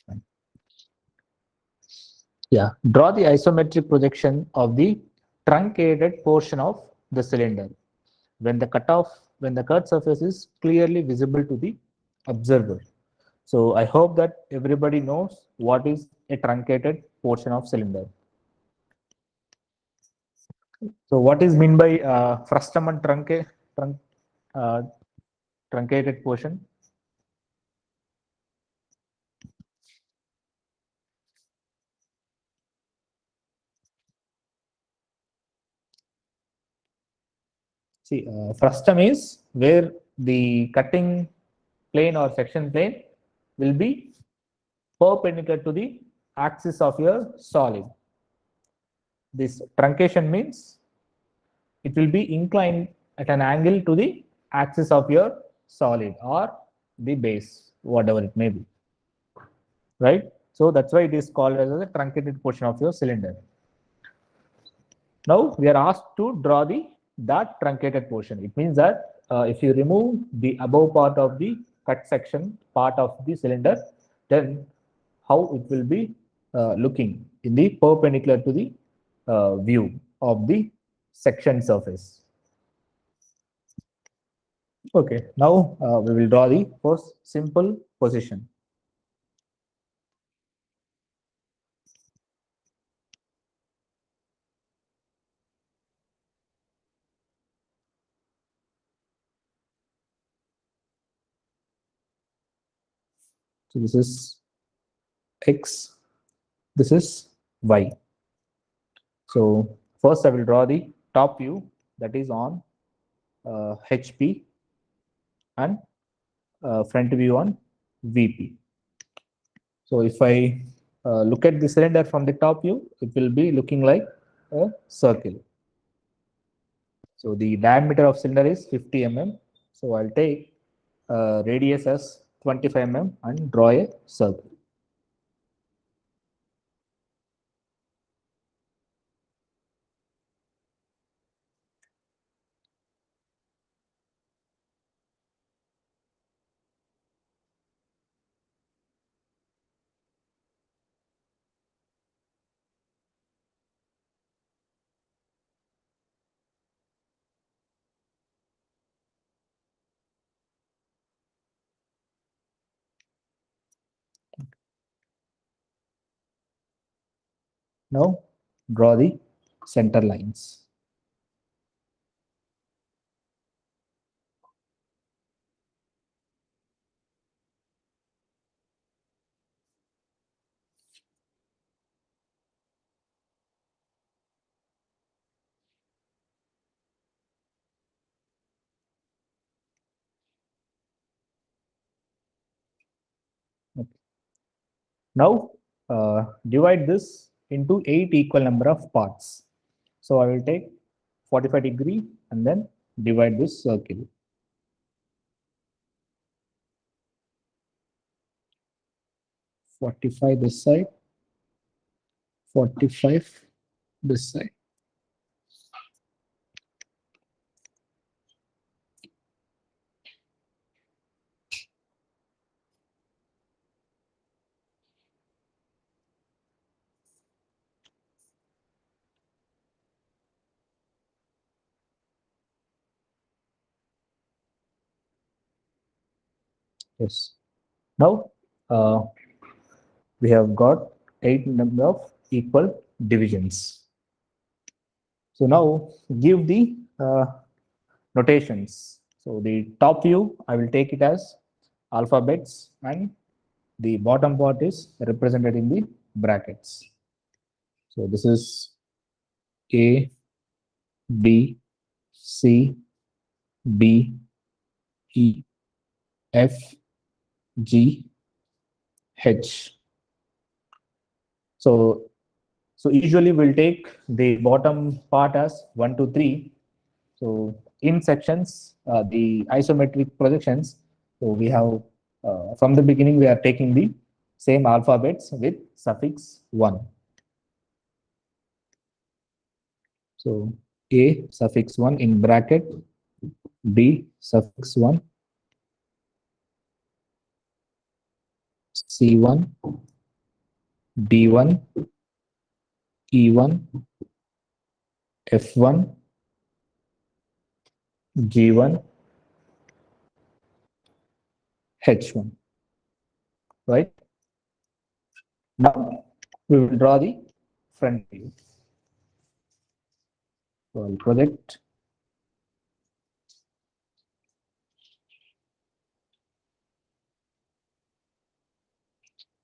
fine. Yeah, draw the isometric projection of the truncated portion of the cylinder when the cut surface is clearly visible to the observer. So I hope that everybody knows what is a truncated portion of cylinder. So what is mean by frustum and uh, truncated portion? See, frustum is where the cutting plane or section plane will be perpendicular to the axis of your solid. This truncation means it will be inclined at an angle to the axis of your solid or the base, whatever it may be, right? So that's why it is called as a truncated portion of your cylinder. Now we are asked to draw that truncated portion. It means that if you remove the above part of the cut section part of the cylinder, then how it will be looking in the perpendicular to the view of the section surface. Okay, now we will draw the first simple position. So this is X, this is Y. So first I will draw the top view, that is on HP, and front view on VP. So if I look at the cylinder from the top view, it will be looking like a circle. So the diameter of cylinder is 50 mm. So I'll take radius as 25 mm and draw a circle. Now draw the center lines. Okay. Now divide this into 8 equal number of parts. So I will take 45° and then divide this circle. 45 this side, 45 this side. Yes. Now we have got 8 number of equal divisions. So now give the notations. So the top view, I will take it as alphabets, and the bottom part is represented in the brackets. So this is A, B, C, D, E, F, G, H. So usually we'll take the bottom part as 1, 2, 3. So in sections, the isometric projections, so we have from the beginning we are taking the same alphabets with suffix 1. So A suffix 1 in bracket, B suffix 1, C1, D1, E1, F1, G1, H1, right? Now we will draw the front view. So I'll project.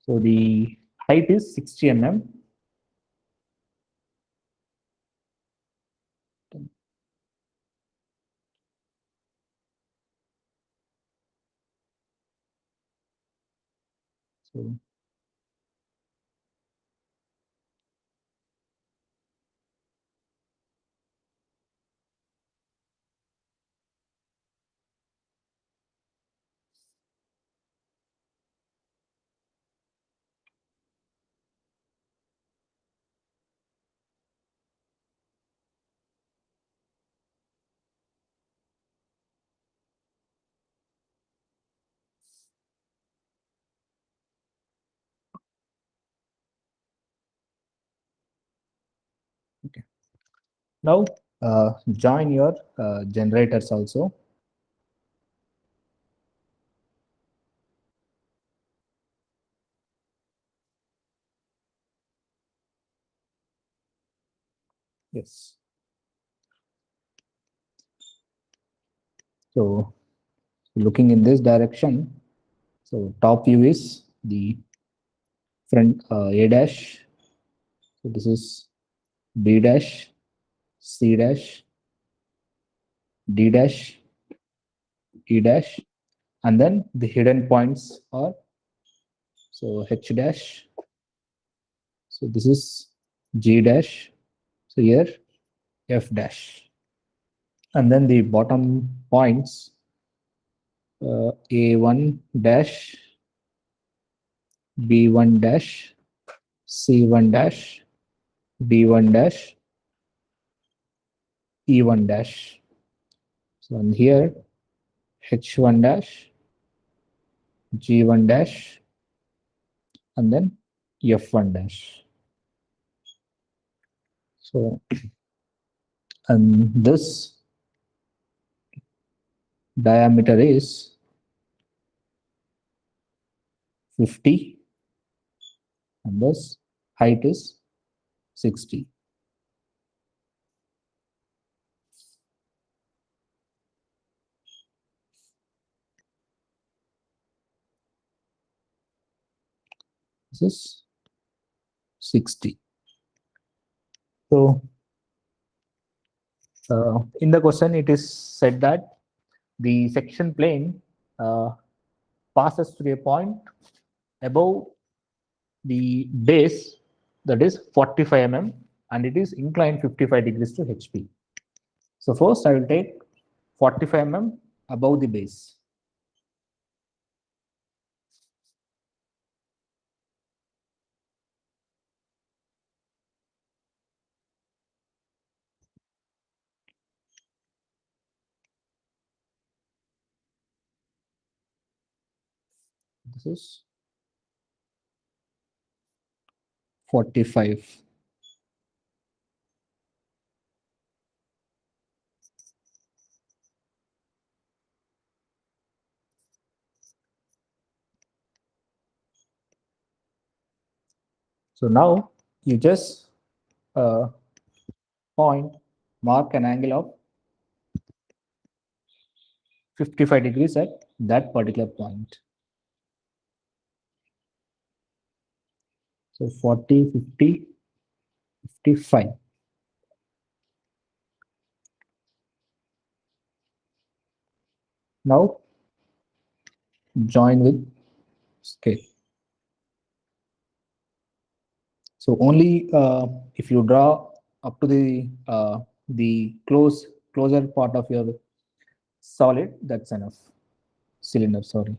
So the height is 60 mm. So okay. Now join your generators also. Yes. So looking in this direction, so top view is the front A dash. So this is B dash, C dash, D dash, E dash, and then the hidden points are so H dash. So this is G dash. So here F dash, and then the bottom points A1 dash, B1 dash, C1 dash, D1 dash, E1 dash. So and here H1 dash, G1 dash, and then F1 dash. So and this diameter is 50 and this height is 60. This is 60. So in the question it is said that the section plane passes through a point above the base, that is 45 mm, and it is inclined 55 degrees to HP. So first I will take 45 mm above the base. This is 45. So now you just mark an angle of 55 degrees at that particular point. So 40, 50, 55. Now join with scale. So only if you draw up to the closer part of your solid, that's enough. Cylinder, sorry.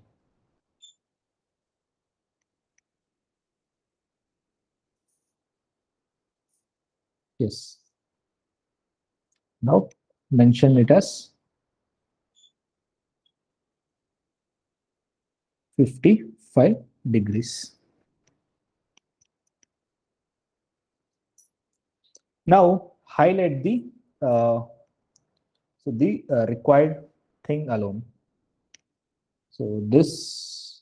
Yes. Now mention it as 55. degrees. Now highlight the required thing alone. So this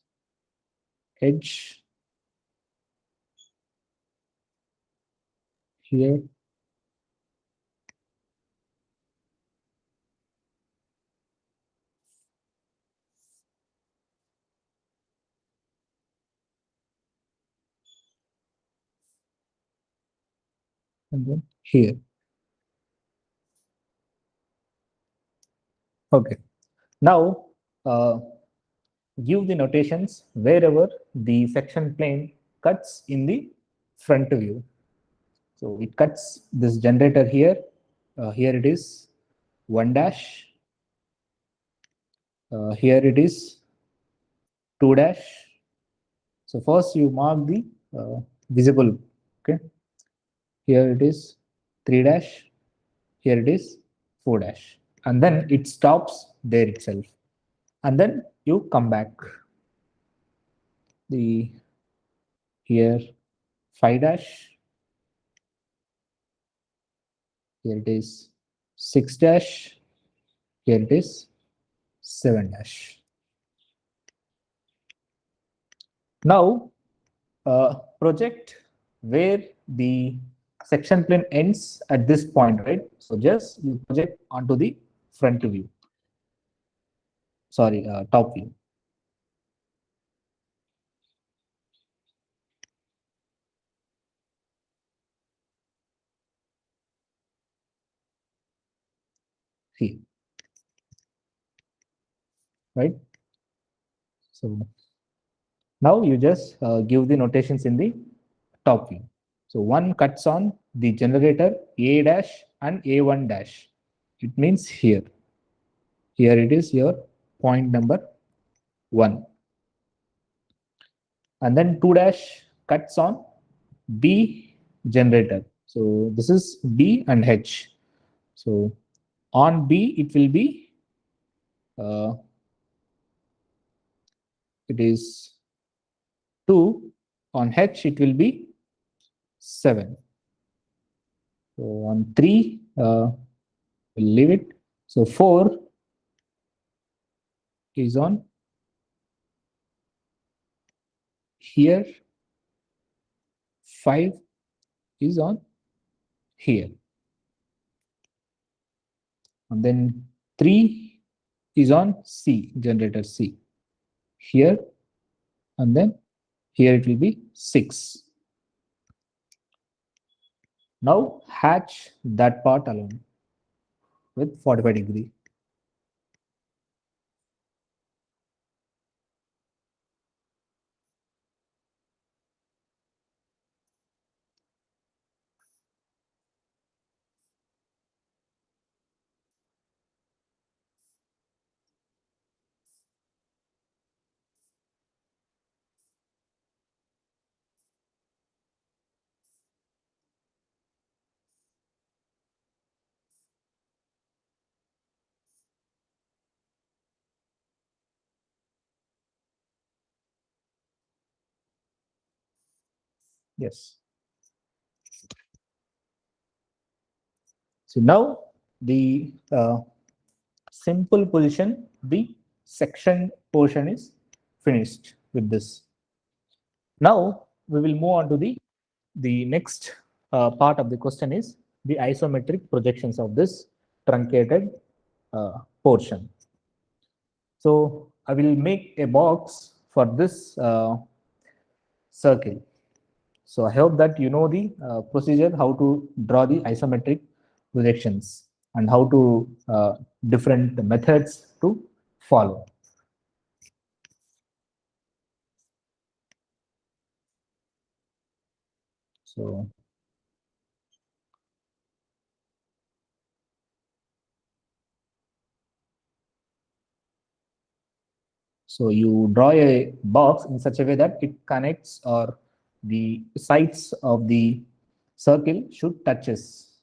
edge here, and then here. Okay. Now give the notations wherever the section plane cuts in the front view. So it cuts this generator here. Here it is 1 dash. Here it is 2 dash. So first you mark the visible. Okay. Here it is 3 dash. Here it is 4 dash. And then it stops there itself. And then you come back. The here 5 dash. Here it is 6 dash. Here it is 7 dash. Now project where the section plane ends at this point, right? So just you project onto the front view. Sorry, top view. Here, right? So now you just give the notations in the top view. So one cuts on the generator A dash and A1 dash. It means here. Here it is your point number 1. And then 2 dash cuts on B generator. So this is B and H. So on B it will be it is 2. On H it will be 7. So on 3 we'll leave it. So 4 is on here. 5 is on here. And then 3 is on C, generator C. Here, and then here it will be 6. Now hatch that part alone with 45 degree. Yes. So now the simple position, the section portion is finished with this. Now we will move on to the next part of the question is the isometric projections of this truncated portion. So I will make a box for this circle. So I hope that you know the procedure, how to draw the isometric projections and how to different methods to follow. So you draw a box in such a way that it connects or the sides of the circle should touches.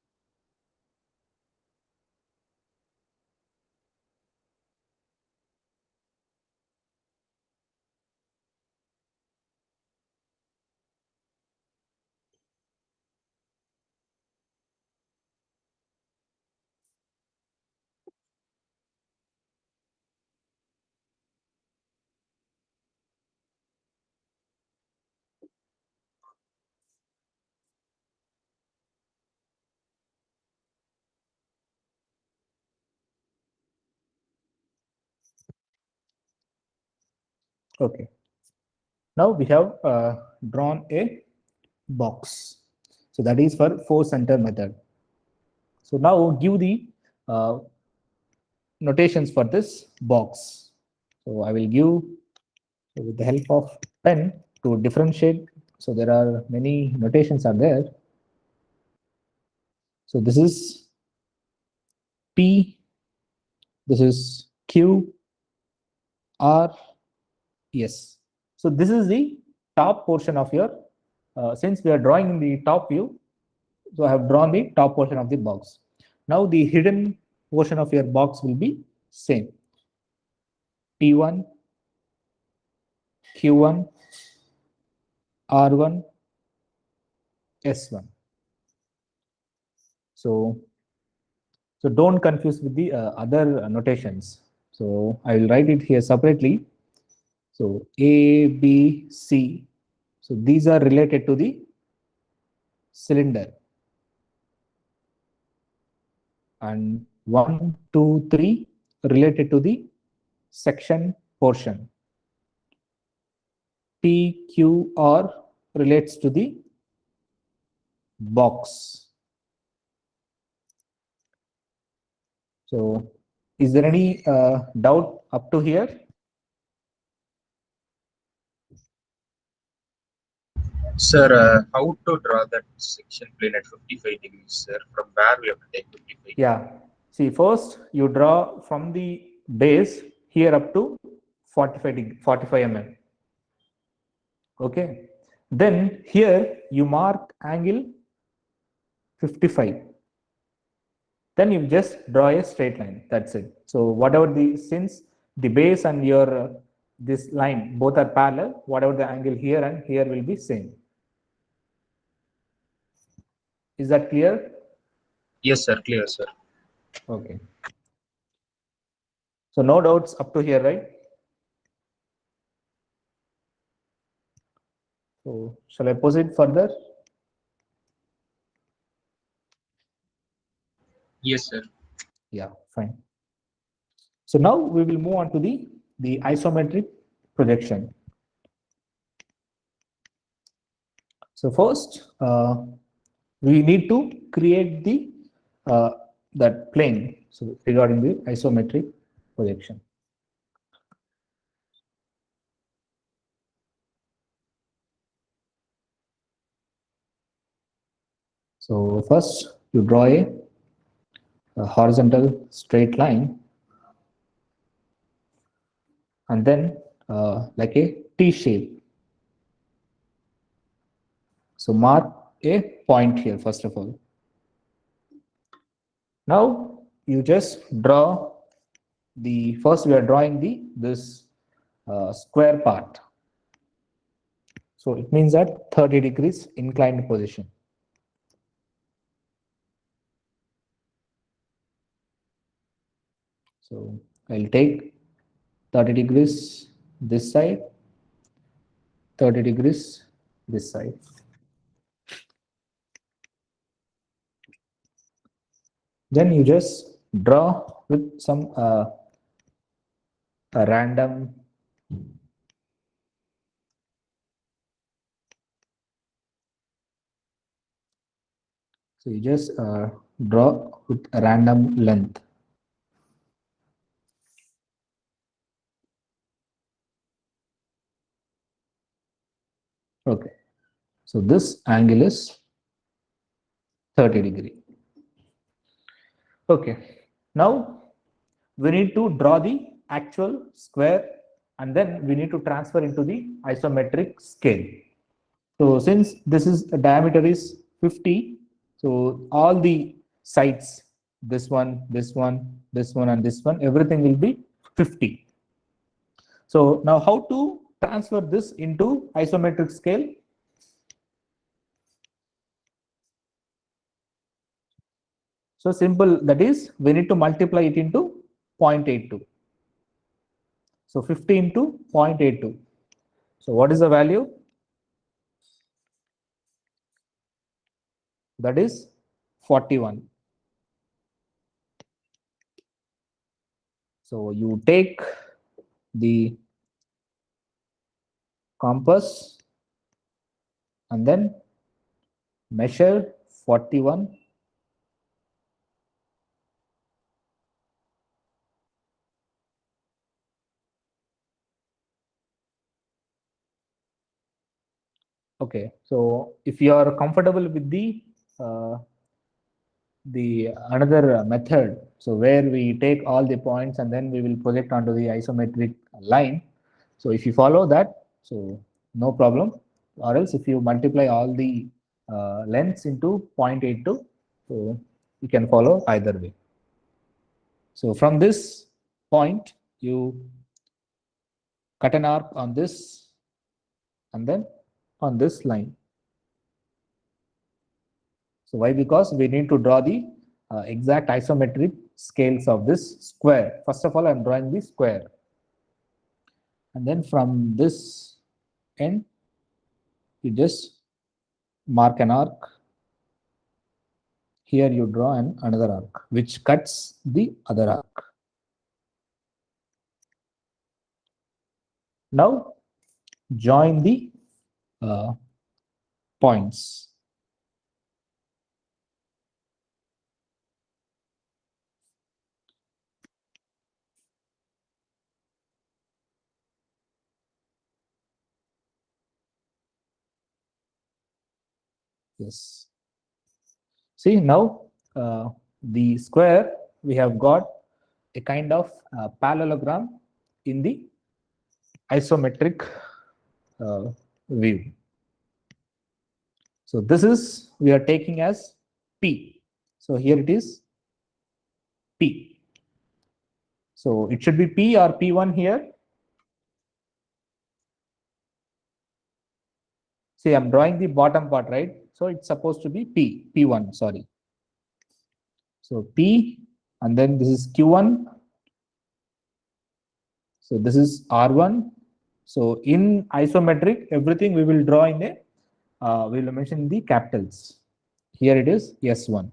Okay. Now we have drawn a box. So that is for 4 center method. So now give the uh, notations for this box. So I will give, with the help of pen, to differentiate. So there are many notations are there. So this is P, this is Q, R, S. So this is the top portion of your, since we are drawing in the top view, so I have drawn the top portion of the box. Now the hidden portion of your box will be same. P1, Q1, R1, S1. So, so don't confuse with the other notations. So I will write it here separately. So A, B, C. So these are related to the cylinder. And 1, 2, 3 related to the section portion. P, Q, R relates to the box. So is there any doubt up to here? Sir, how to draw that section plane at 55 degrees, sir? From where we have to take 55? Yeah. See, first you draw from the base here up to 45 mm. Okay. Then here you mark angle 55. Then you just draw a straight line. That's it. So whatever the, since the base and your this line both are parallel, whatever the angle here and here will be same. Is that clear? Yes, sir. Clear, sir. Okay. So no doubts up to here, right? So shall I proceed further? Yes, sir. Yeah, fine. So now we will move on to the isometric projection. So first, we need to create the that plane. So regarding the isometric projection. So first, you draw a horizontal straight line, and then like a T shape. So mark a point here first of all. Now you just draw the first. We are drawing the this square part. So it means that 30 degrees inclined position. So I'll take 30 degrees this side, 30 degrees this side. Then you just draw with some a random so you just draw with a random length. Okay. So this angle is 30 degree. Okay. Now we need to draw the actual square and then we need to transfer into the isometric scale. So since this is a diameter is 50, so all the sides, this one, this one, this one, and this one, everything will be 50. So now how to transfer this into isometric scale? So simple, that is, we need to multiply it into 0.82. So 50 into 0.82. So what is the value? That is 41. So you take the compass, and then measure 41. Okay, so if you are comfortable with uh, the another method, so where we take all the points and then we will project onto the isometric line. So if you follow that, so no problem. Or else if you multiply all the lengths into 0.82, so you can follow either way. So from this point, you cut an arc on this and then on this line. So why? Because we need to draw the exact isometric scales of this square. First of all, I'm drawing the square. And then from this end, you just mark an arc. Here you draw another arc, which cuts the other arc. Now, join the points. Yes. See, now the square, we have got a kind of parallelogram in the isometric view. So this is, we are taking as P. So here it is P. So it should be P or P1 here. See, I'm drawing the bottom part, right? So it's supposed to be P, P1, sorry. So P, and then this is Q1. So this is R1. So in isometric, everything we will draw in a, we will mention the capitals. Here it is S1.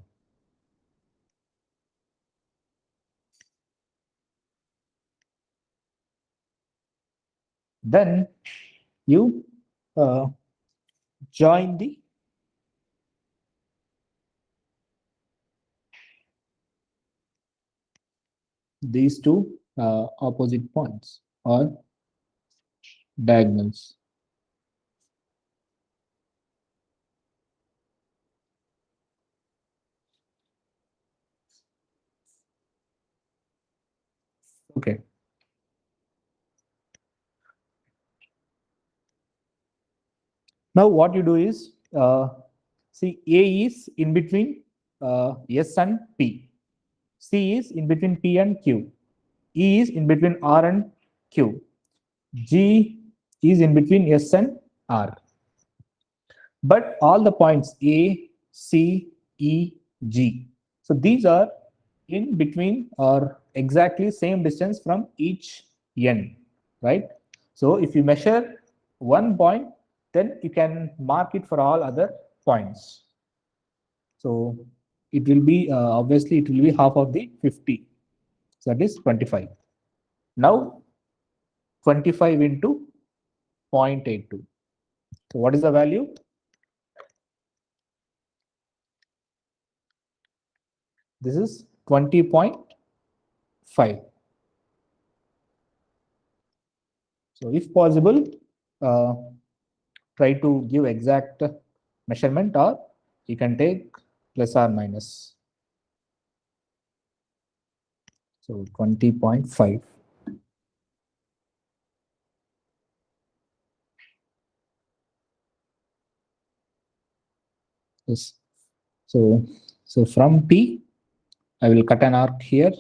Then you join these two opposite points or diagonals. Okay. Now what you do is, see, A is in between S and P. C is in between P and Q. E is in between R and Q. G is in between S and R. But all the points A, C, E, G. So these are in between or exactly same distance from each end, right? So if you measure one point, then you can mark it for all other points. So it will be, obviously it will be half of the 50. So that is 25. Now 25 into 0.82. So what is the value? This is 20.5. So if possible, try to give exact measurement, or you can take plus or minus. So 20.5. Yes. So from P, I will cut an arc here,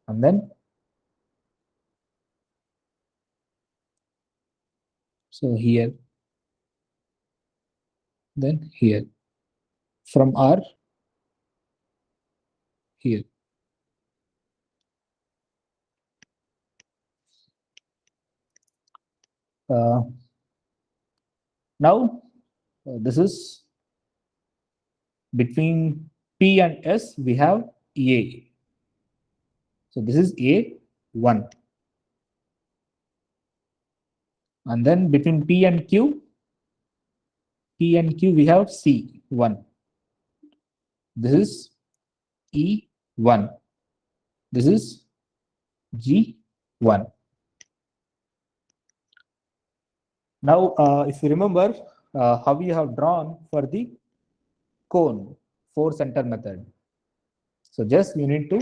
and then so here, then here. From R, here. Now this is between P and S, we have A. So this is A1. And then between P and Q, we have C1. This is E1. This is G1. Now, if you remember how we have drawn for the cone 4 center method. So just you need to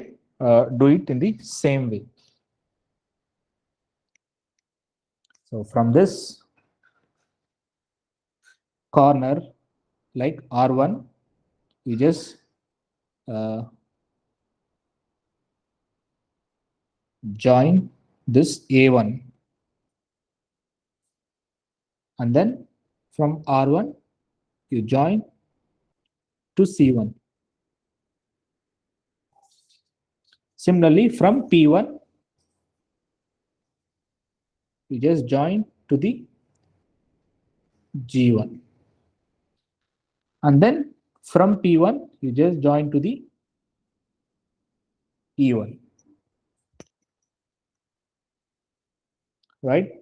do it in the same way. So from this corner, like R1, you just join this A1, and then from R1 you join to C1. Similarly, from P1 you just join to the G1, and then from P1 you just join to the E1, right?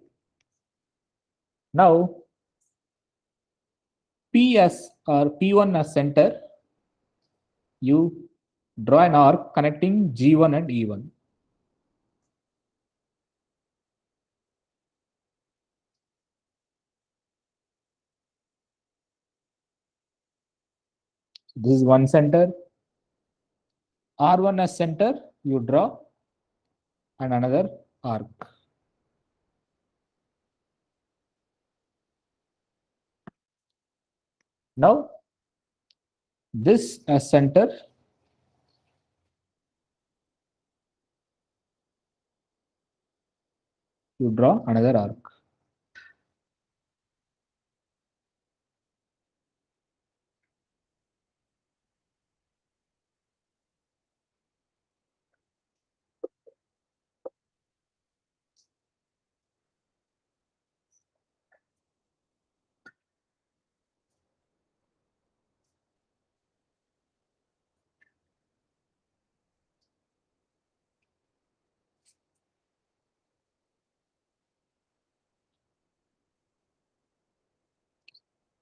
Now P as or P1 as center, you draw an arc connecting G1 and E1. This is one center. R1 as center, you draw and another arc. Now, this as center, you draw another arc.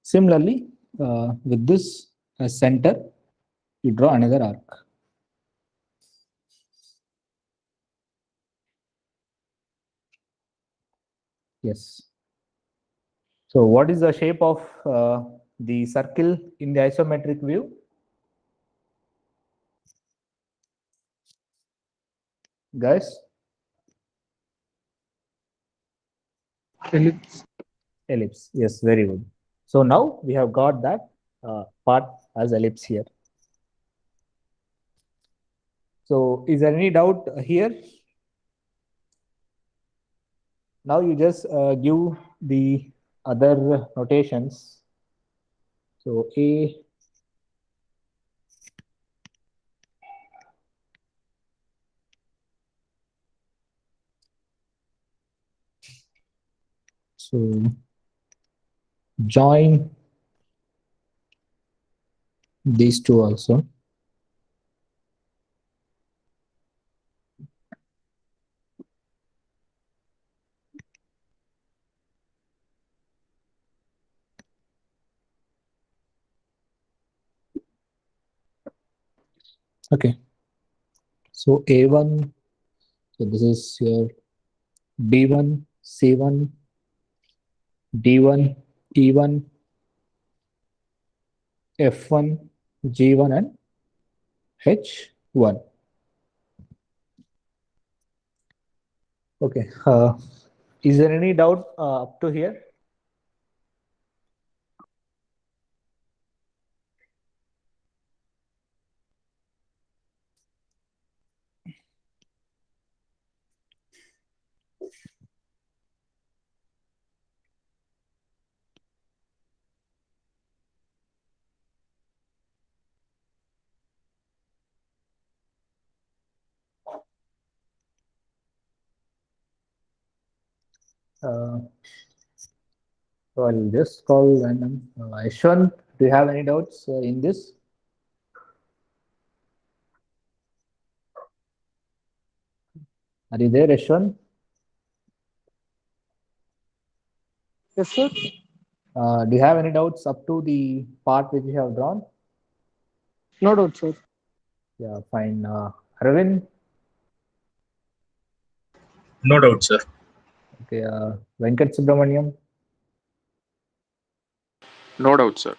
Similarly, with this as center, you draw another arc. Yes. So what is the shape of the circle in the isometric view? Guys? Ellipse. Ellipse. Yes, very good. So now we have got that part as ellipse here. So is there any doubt here? Now you just give the other notations. So A, so join these two also. Okay. So A1, so this is your B1, C1, D1, E1, F1, G1, and H1. Okay. Is there any doubt up to here? So I'll just call random. Ashwant, do you have any doubts in this? Are you there, Ashwant? Yes, sir. Do you have any doubts up to the part which you have drawn? No doubt, sir. Yeah, fine. Arvind, No doubt, sir. okay. Venkat Subramaniam, No doubt, sir.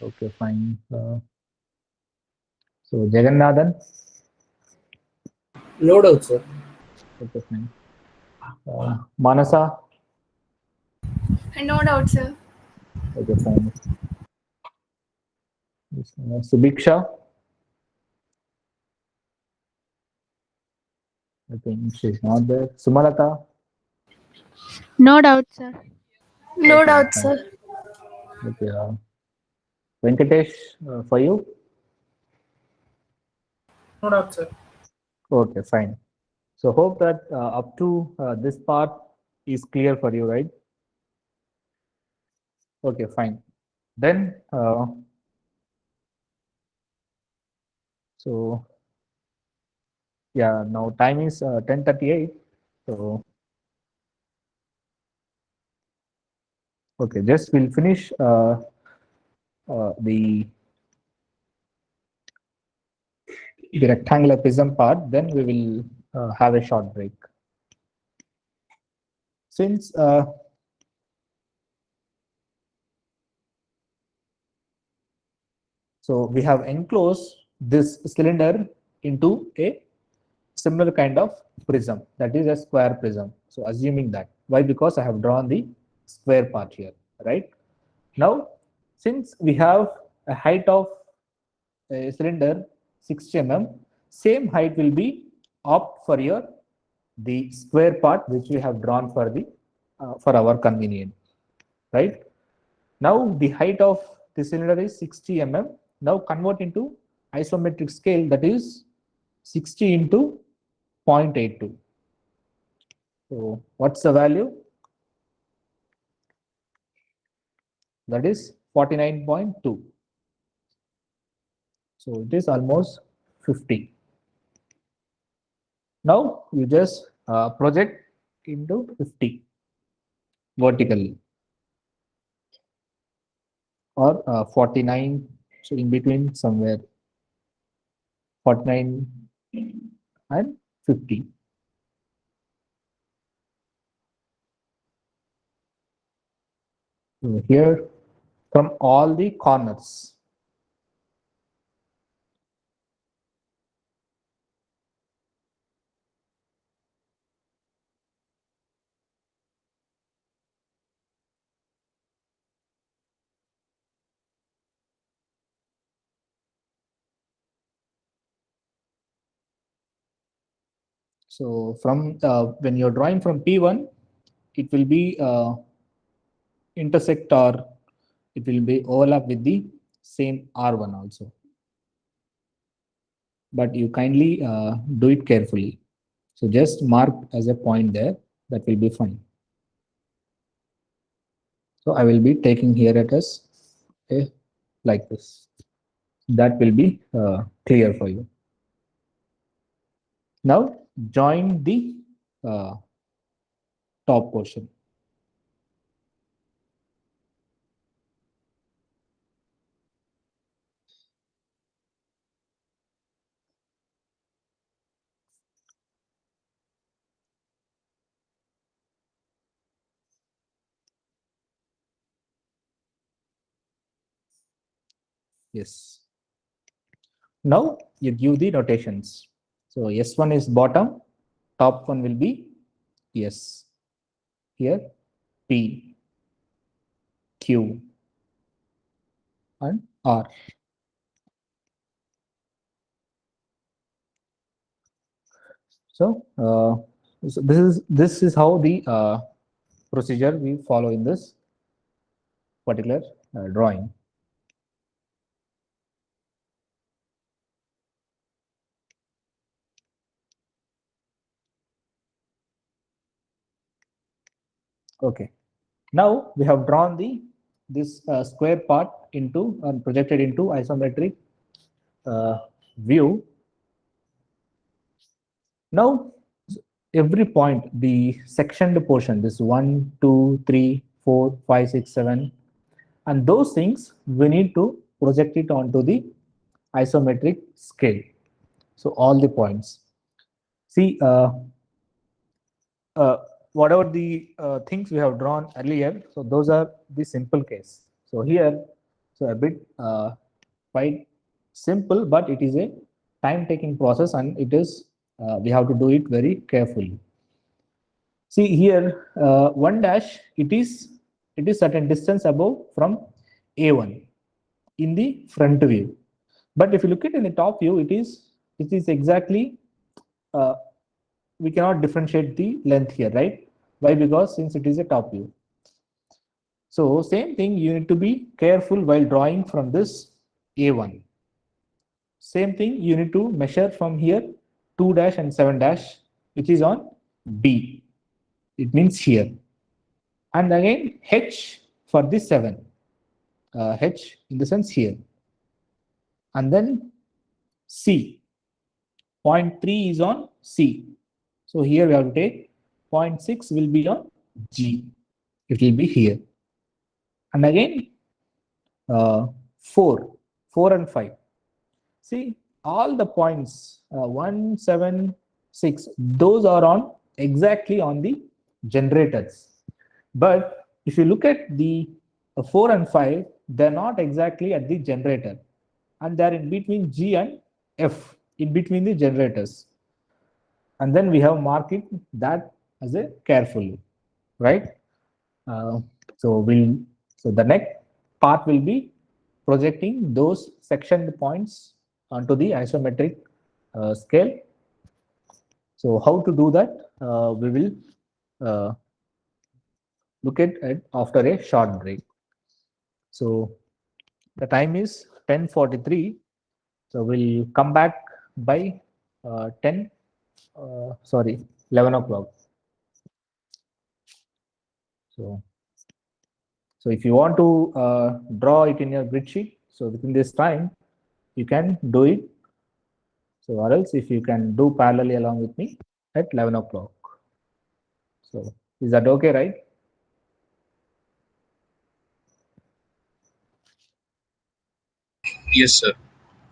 okay, fine. So Jagannathan, No doubt, sir. okay, fine. Manasa, No doubt, sir. okay, fine. Subiksha, I think she's not there. Sumalata, No doubt, sir. No okay, doubt, fine. sir. Okay, Venkatesh, for you, No doubt, sir. okay, fine. So hope that up to this part is clear for you, right? Okay, fine. Then, so yeah, now time is 10:38. So okay, just we'll finish the rectangular prism part. Then we will have a short break. Since so we have enclosed this cylinder into a similar kind of prism, that is a square prism. So assuming that, why? Because I have drawn the square part here, right? Now, since we have a height of a cylinder 60 mm, same height will be opt for your the square part which we have drawn for the for our convenience, right? Now the height of the cylinder is 60 mm. Now convert into isometric scale, that is 60 into 0.82. So what's the value? That is 49.2. So it is almost 50. Now you just project into 50 vertically, or 49. So in between somewhere 49 and 50. So here from all the corners. So from when you're drawing from P1, it will be intersect, or it will be overlap with the same R1 also. But you kindly do it carefully. So just mark as a point there, that will be fine. So I will be taking here it as a like this. That will be clear for you. Now join the uh, top portion. Yes. Now you give the notations. So S1 is bottom, top one will be S. Here P, Q, and R. So this is how the procedure we follow in this particular drawing. Okay. Now we have drawn the this square part into and projected into isometric view. Now every point, the sectioned portion, this 1, 2, 3, 4, 5, 6, 7, and those things we need to project it onto the isometric scale. So all the points. See, uh, whatever the things we have drawn earlier, so those are the simple case. So here, so a bit quite simple, but it is a time-taking process, and it is we have to do it very carefully. See here, 1 dash, it is certain distance above from A1 in the front view. But if you look at in the top view, it is exactly uh, we cannot differentiate the length here, right? Why? Because since it is a top view. So same thing, you need to be careful while drawing from this A1. Same thing, you need to measure from here 2 dash and 7 dash, which is on B. It means here. And again H for this 7. H in the sense here. And then C. Point 3 is on C. So here we have to take 0.6 will be on G. It will be here. And again 4, 4 and 5. See, all the points 1, 7, 6, those are on exactly on the generators. But if you look at the 4 and 5, they're not exactly at the generator, and they're in between G and F, in between the generators. And then we have marked it that as a carefully, right? Uh, so we'll so the next part will be projecting those sectioned points onto the isometric scale. So how to do that? We will uh, look at it after a short break. So the time is 10:43. So we'll come back by 10. Sorry, 11 o'clock. So so if you want to draw it in your grid sheet, so within this time, you can do it. So or else if you can do parallelly along with me at 11 o'clock. So is that okay, right? Yes, sir.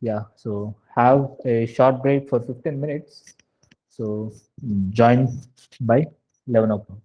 Yeah. So have a short break for 15 minutes. So join by 11 o'clock.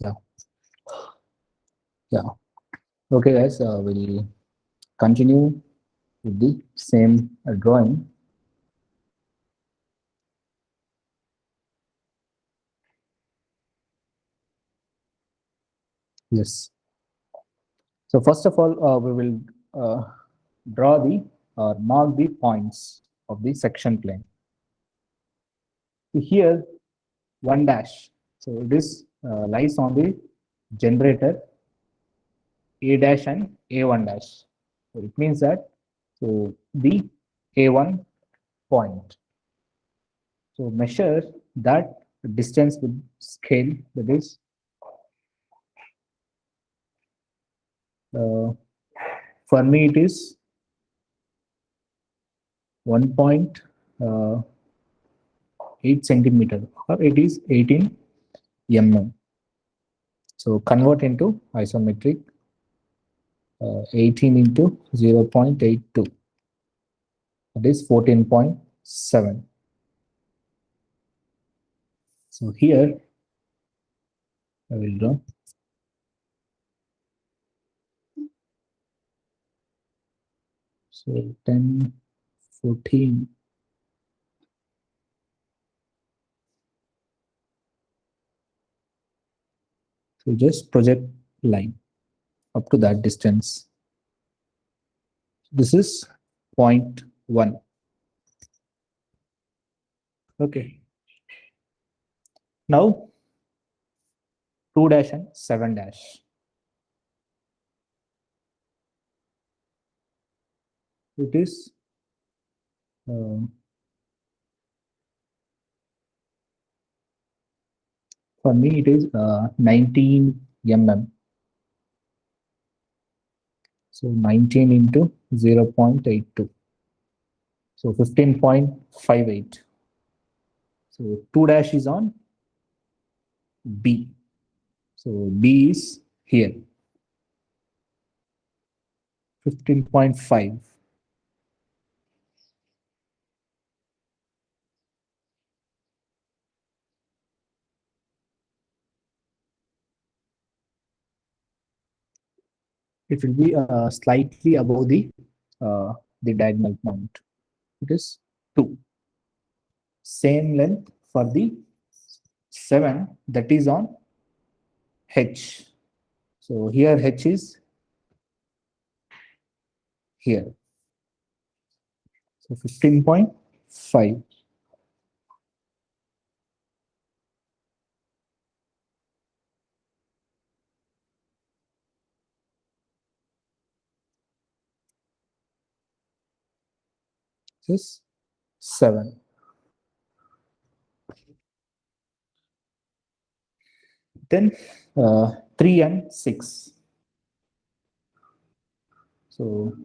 Yeah. Yeah. Okay, guys, we'll continue with the same drawing. Yes. So first of all, we will draw the mark the points of the section plane. So here, 1 dash. So this lies on the generator A dash and A1 dash. So it means that so the A1 point. So measure that distance with scale, that is for me it is 1.8 centimeter, or it is 18 mm. So convert into isometric, 18 into 0.82, that is 14.7. So here I will draw. So 10, 14. So just project line up to that distance. This is 0.1. Okay. Now 2 dash and 7 dash. It is for me it is 19 mm. So 19 into 0.82. So 15.58. So 2 dash is on B. So B is here. 15.5. It will be slightly above the diagonal point. It is 2. Same length for the 7, that is on H. So here H is here. So 15.5. This is 7. Then 3 and 6. So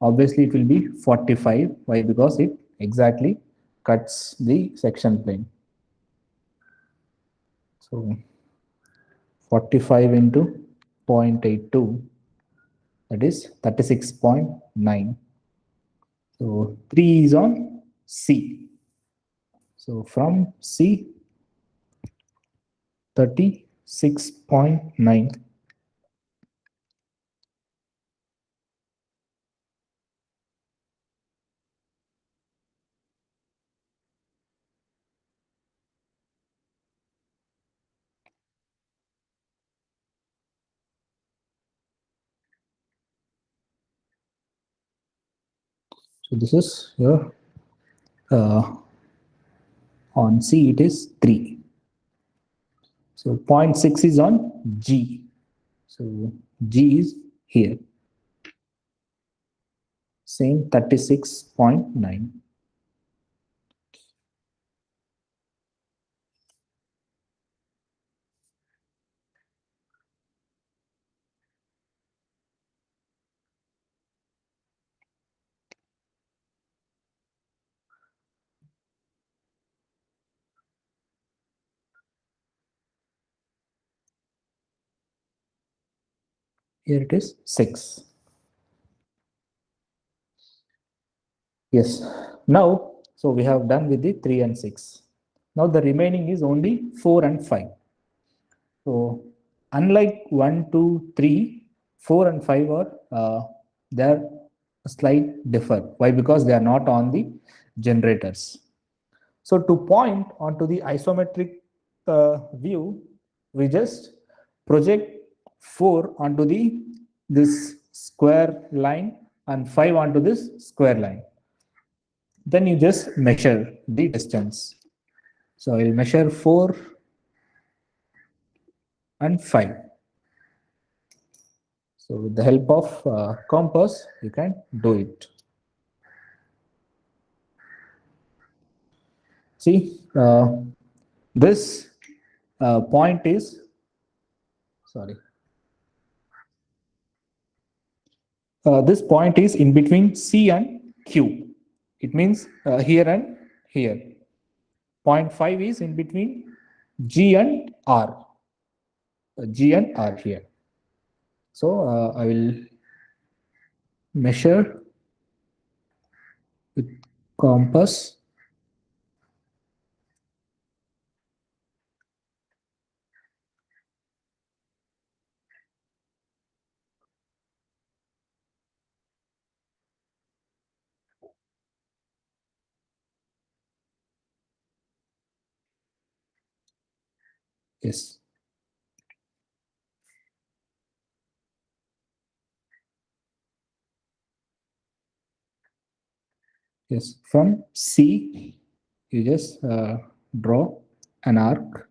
obviously it will be 45. Why? Because it exactly cuts the section plane. So 45 into 0.82, that is 36.9. So 3 is on C. So from C, 36.9. So this is your on C it is 3. So 0.6 is on G. So G is here. Same 36.9. Here it is 6. Yes. Now, so we have done with the 3 and 6. Now the remaining is only 4 and 5. So unlike 1, 2, 3, 4 and 5 are they're slight differ. Why? Because they are not on the generators. So to point onto the isometric view, we just project 4 onto the this square line and 5 onto this square line. Then you just measure the distance. So I'll measure 4 and 5. So with the help of compass, you can do it. See, this point is, sorry, this point is in between C and Q. It means here and here. Point 5 is in between G and R. G and R here. So I will measure with compass. Yes. Yes, from C, you just draw an arc.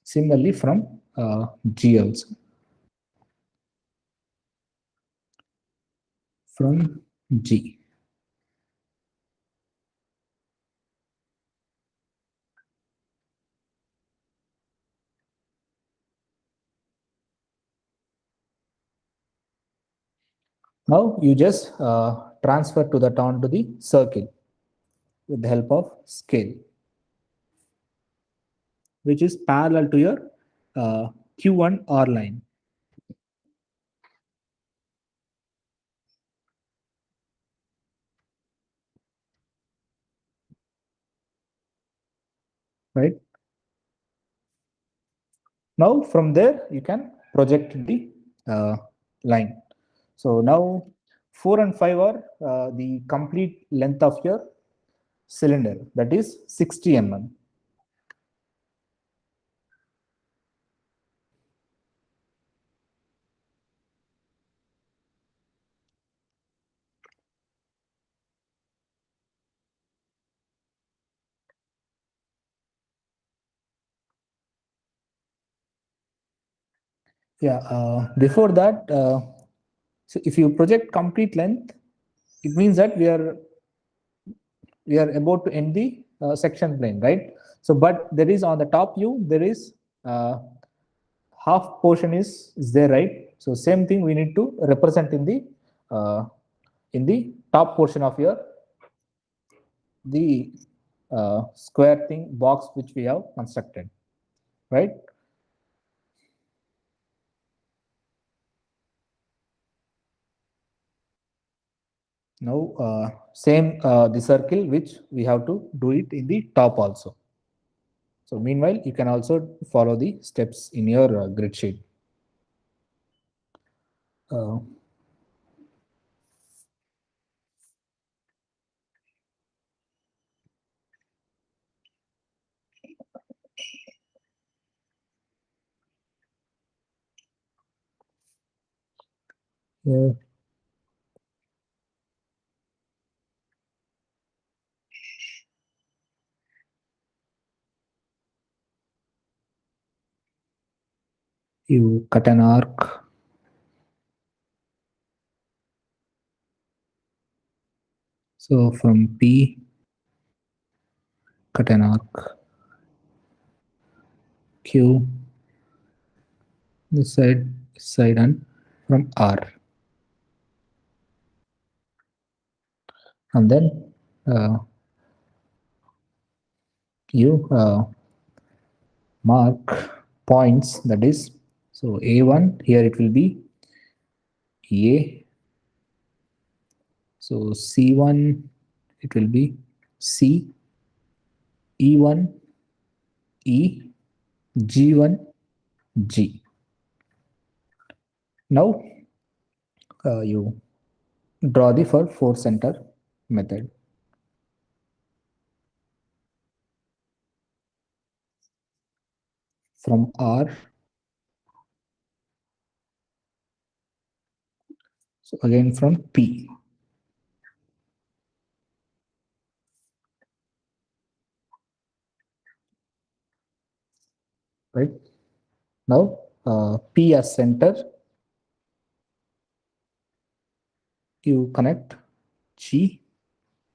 Similarly, from G also. From G. Now you just transfer to the onto the circle with the help of scale, which is parallel to your Q1 R line. Right. Now from there you can project the line. So now 4 and 5 are the complete length of your cylinder, that is 60 mm. Yeah, before that, so if you project complete length, it means that we are about to end the section plane, right? So, but there is on the top view, there is half portion is there, right? So same thing we need to represent in the top portion of your the square thing box which we have constructed, right? Now same the circle which we have to do it in the top also. So meanwhile, you can also follow the steps in your grid sheet. Uh, yeah. You cut an arc. So from P, cut an arc. Q, this side, and from R. And then you mark points, that is, so A1, here it will be A. So C1, it will be C, E1, E, G1, G. Now you draw the for 4 center method. From R, so again from P. Right? Now P as center, you connect G,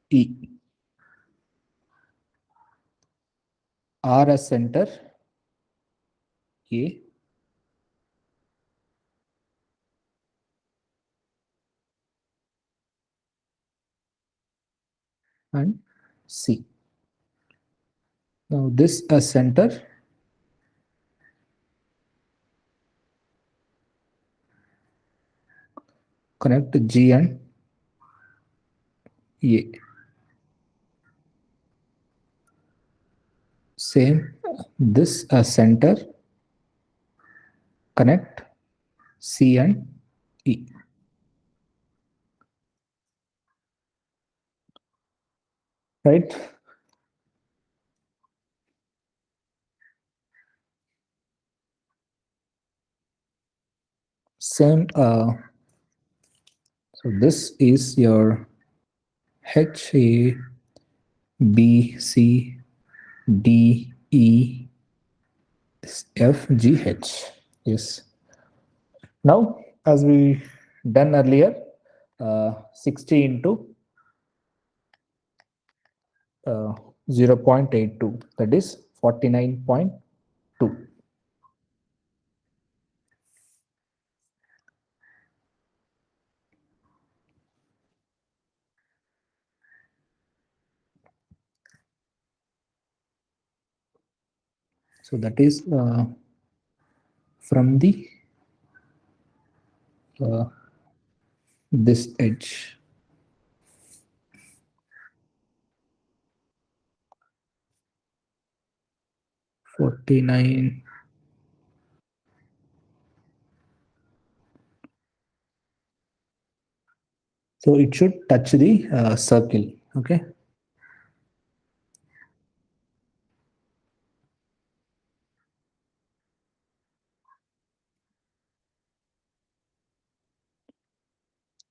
E. R as center, A. And C. Now this as center, connect G and A. Same, this as center, connect C and E. Right? Same, so this is your H, A, B, C, D, E, F, G, H. Yes. Now, as we done earlier, 60 into 0.82, that is 49.2. So that is from the this edge. $49. So it should touch the circle. Okay.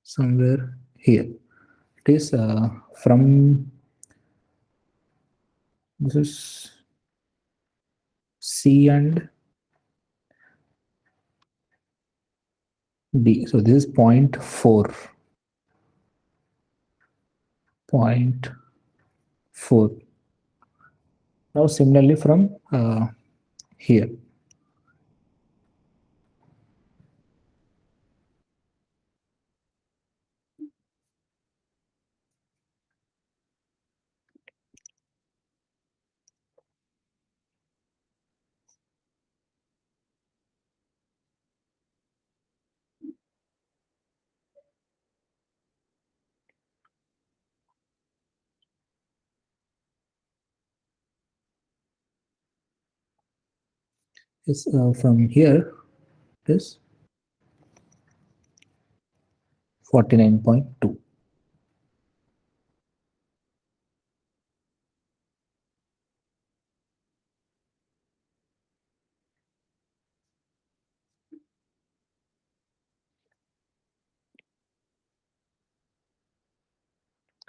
Somewhere here. It is from this is C and D. So this is 0.4. 0.4. Now similarly from here. Is from here is 49.2.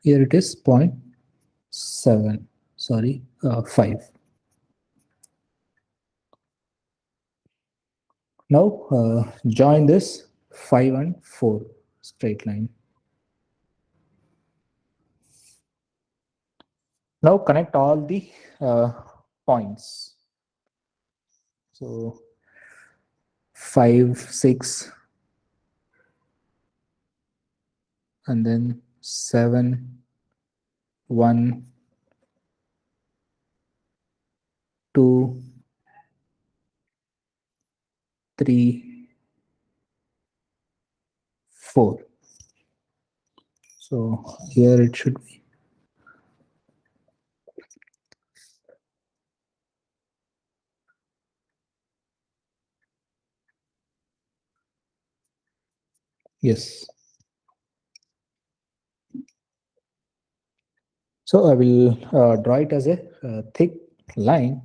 Here it is 0.7, sorry, 5. Now join this 5 and 4 straight line. Now connect all the points. So 5, 6, and then 7, 1, 2, 3, 4. So here it should be. Yes. So I will draw it as a thick line.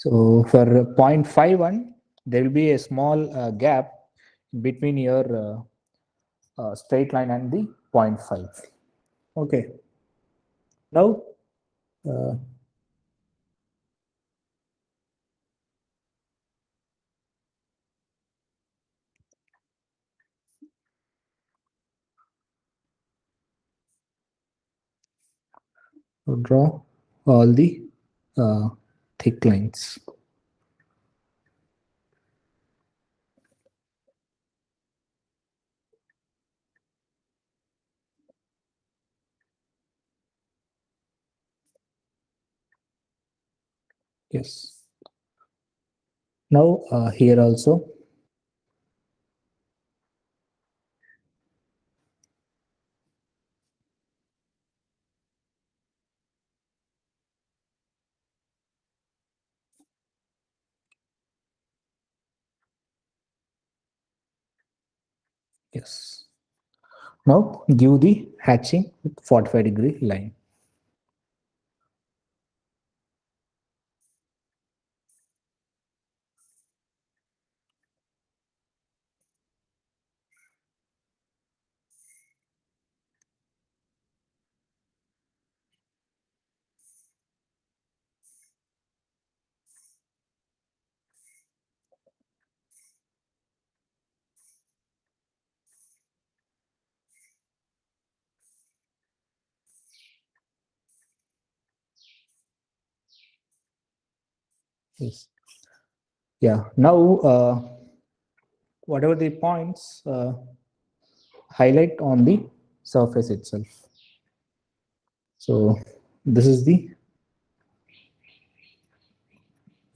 So for 0.51, there will be a small gap between your straight line and the 0.5. Okay. Now, uh, draw all the uh, thick lines. Yes. Now here also. Yes. Now give the hatching with 45-degree line. Yes. Yeah. Now, whatever the points, highlight on the surface itself. So this is the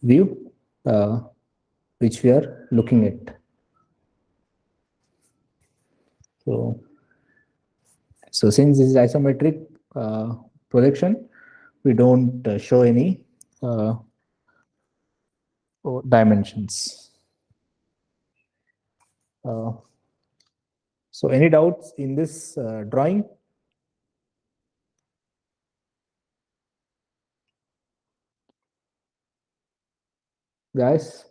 view which we are looking at. So since this is isometric projection, we don't show any dimensions. So any doubts in this drawing? Guys?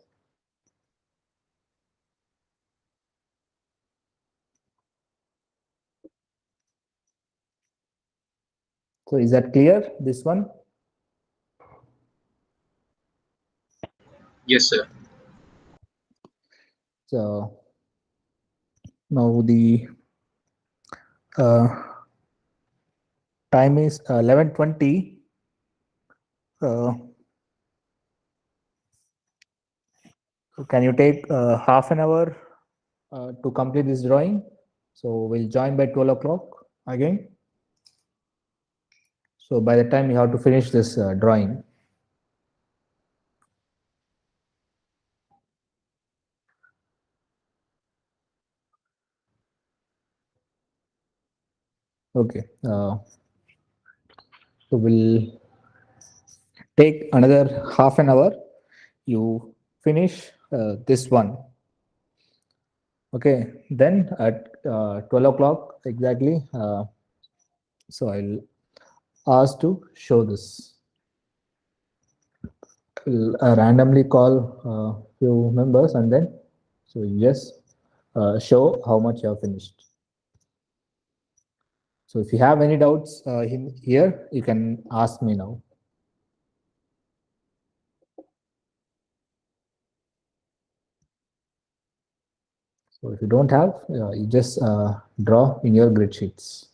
So is that clear, this one? Yes, sir. So now the uh, time is 11:20. Can you take half an hour to complete this drawing? So we'll join by 12 o'clock again. So by the time you have to finish this drawing. Okay. So we'll take another half an hour. You finish this one. Okay. Then at 12 o'clock exactly. So I'll ask to show this. I'll randomly call a few members and then so yes, show how much you have finished. So if you have any doubts here, you can ask me now. So if you don't have, you just draw in your grid sheets.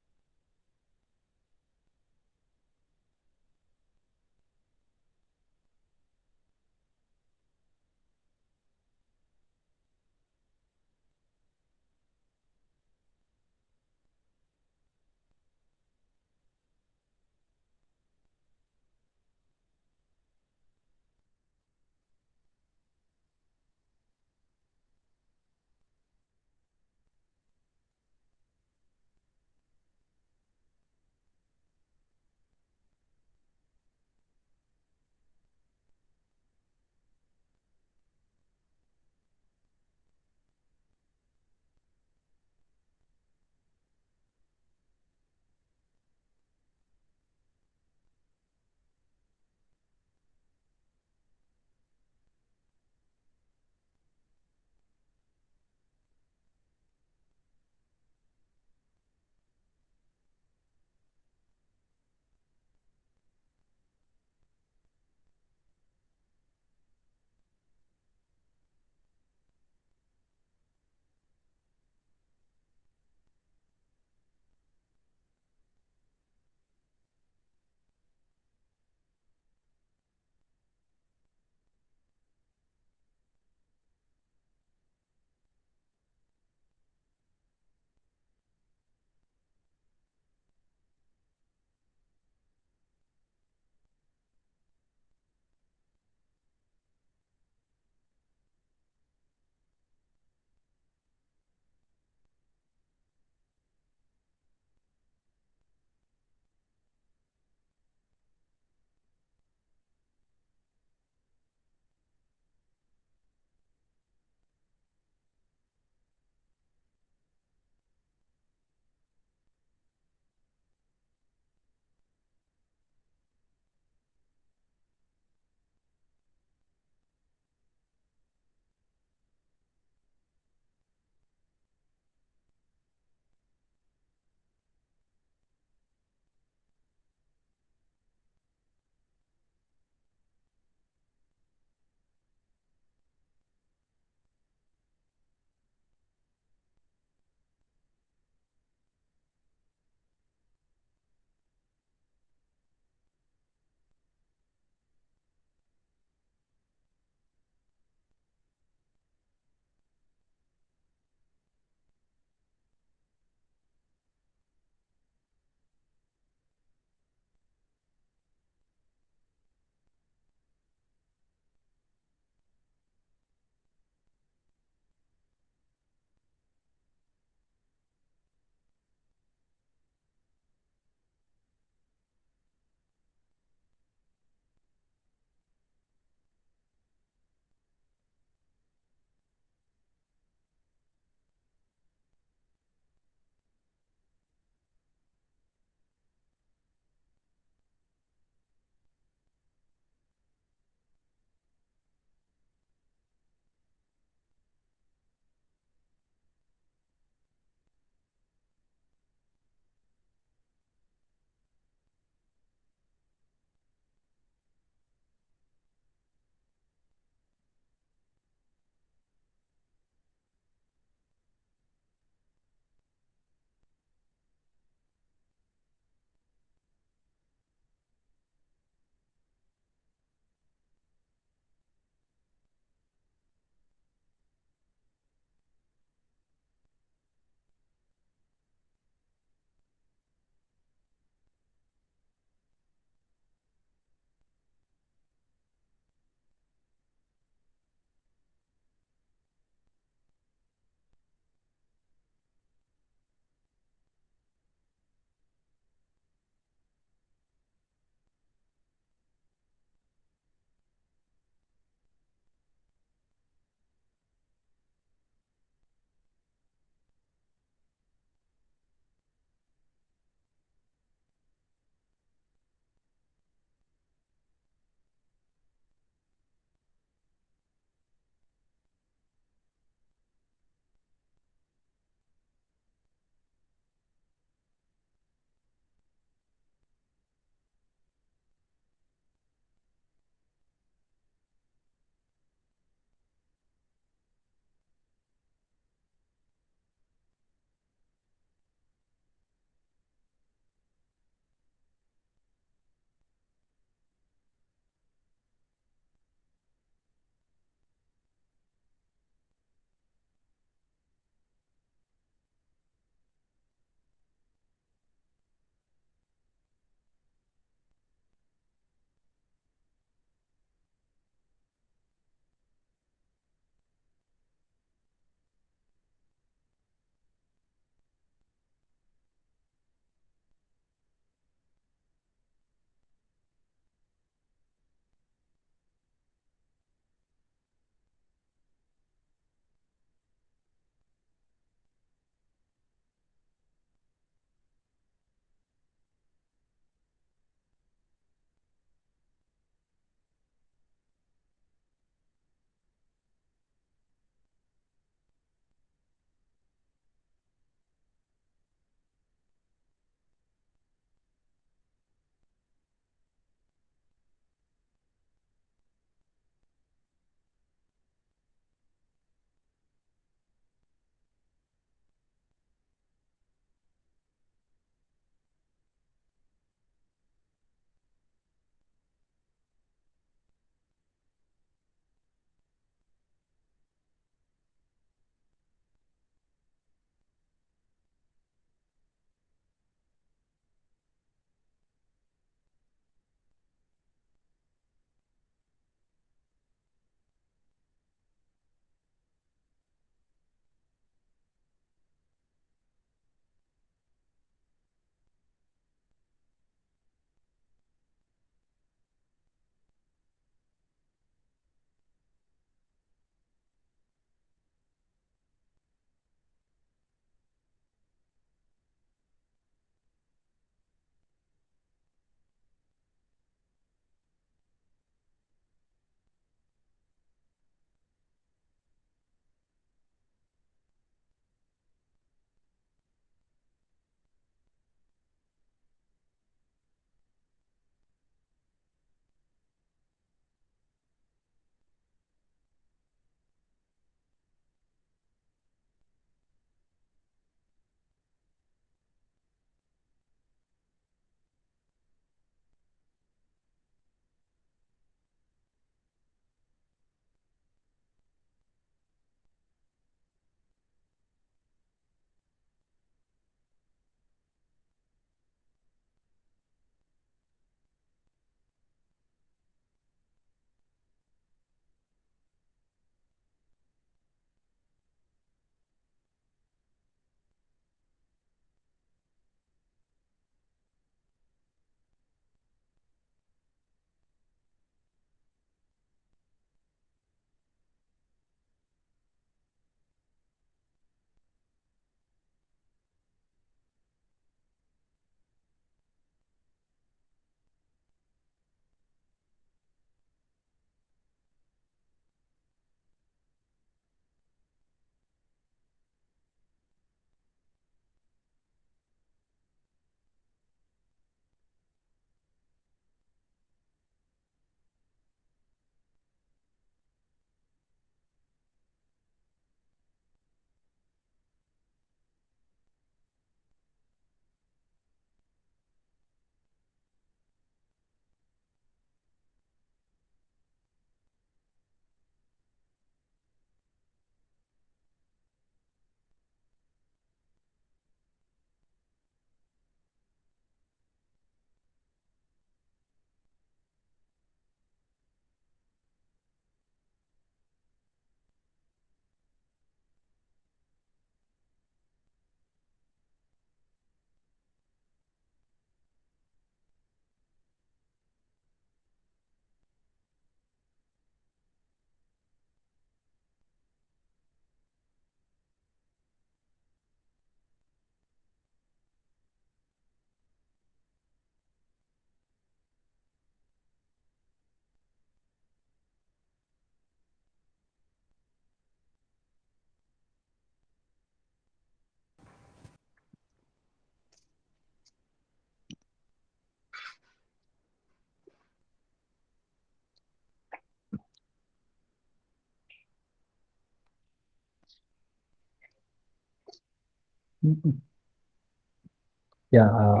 Yeah,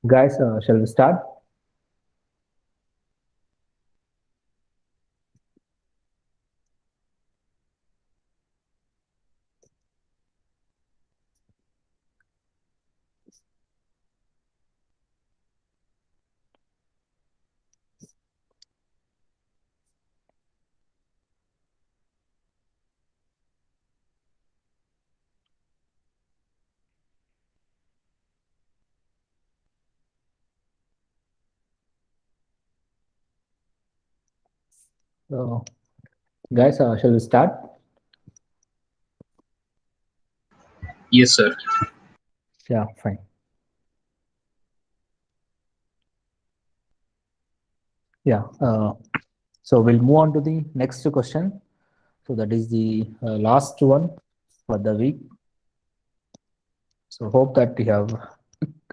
guys, shall we start? So, guys, shall we start? Yes, sir. Yeah, fine. Yeah. So we'll move on to the next question. So that is the last one for the week. So hope that you have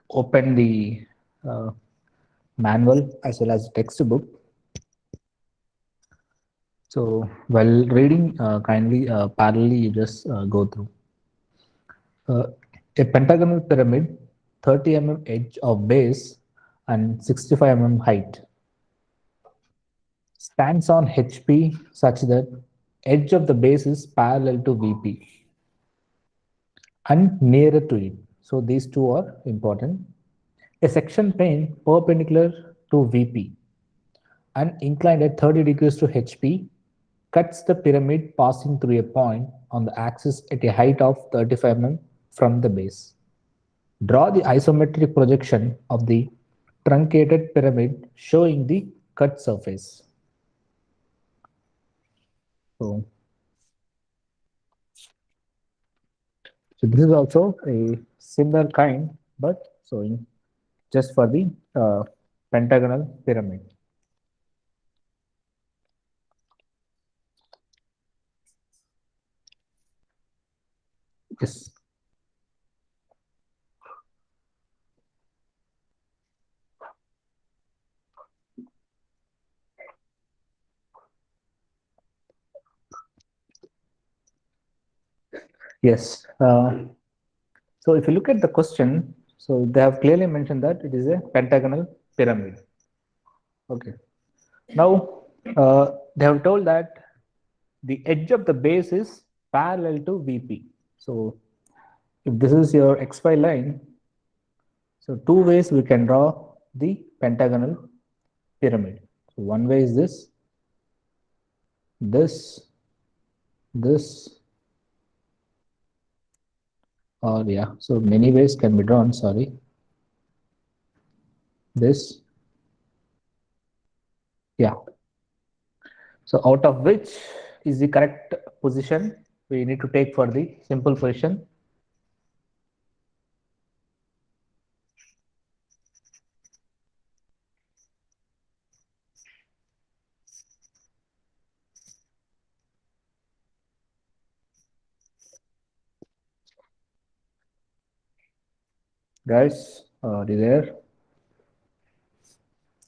opened the uh, manual as well as textbook. So while reading, kindly parallelly you just go through. A pentagonal pyramid, 30 edge of base and 65 height, stands on HP such that edge of the base is parallel to VP and nearer to it. So these two are important. A section plane perpendicular to VP and inclined at 30 degrees to HP cuts the pyramid passing through a point on the axis at a height of 35 from the base. Draw the isometric projection of the truncated pyramid showing the cut surface. So, so this is also a similar kind, but showing just for the pentagonal pyramid. Yes. Yes. So if you look at the question, so they have clearly mentioned that it is a pentagonal pyramid. Okay. Now they have told that the edge of the base is parallel to VP. So if this is your XY line, so two ways we can draw the pentagonal pyramid. So one way is this, or yeah, so many ways can be drawn, sorry. This, yeah. So out of which is the correct position we need to take for the simple position? Guys, are you there?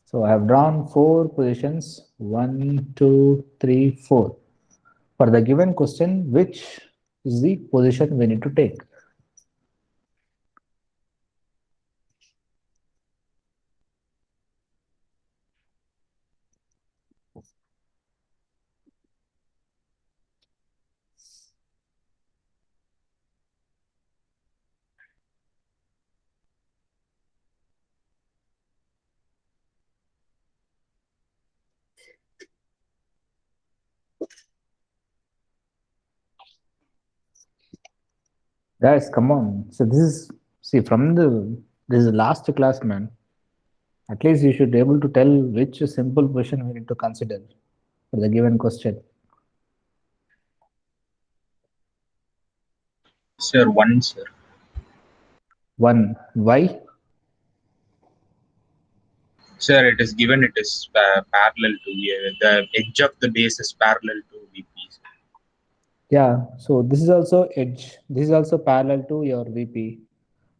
So I have drawn four positions, 1, 2, 3, 4. For the given question, which is the position we need to take? Guys, come on. So this is, see, this is the last class, man. At least you should be able to tell which simple question we need to consider for the given question. Sir, one, sir. One, why? Sir, it is given it is parallel to the edge of the base is parallel to VP. Yeah, so this is also edge. This is also parallel to your VP.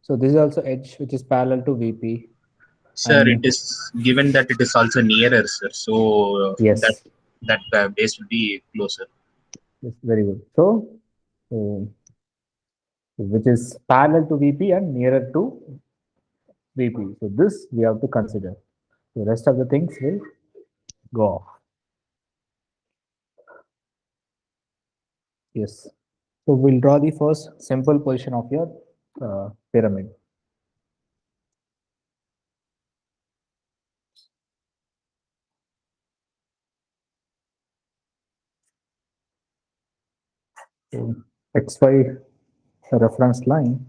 So this is also edge, which is parallel to VP. Sir, it And is given that it is also nearer, sir. So that yes, base will be closer. yes, very good. So which is parallel to VP and nearer to VP. So this we have to consider. The rest of the things will go off. Yes. So we'll draw the first simple position of your pyramid. So XY reference line.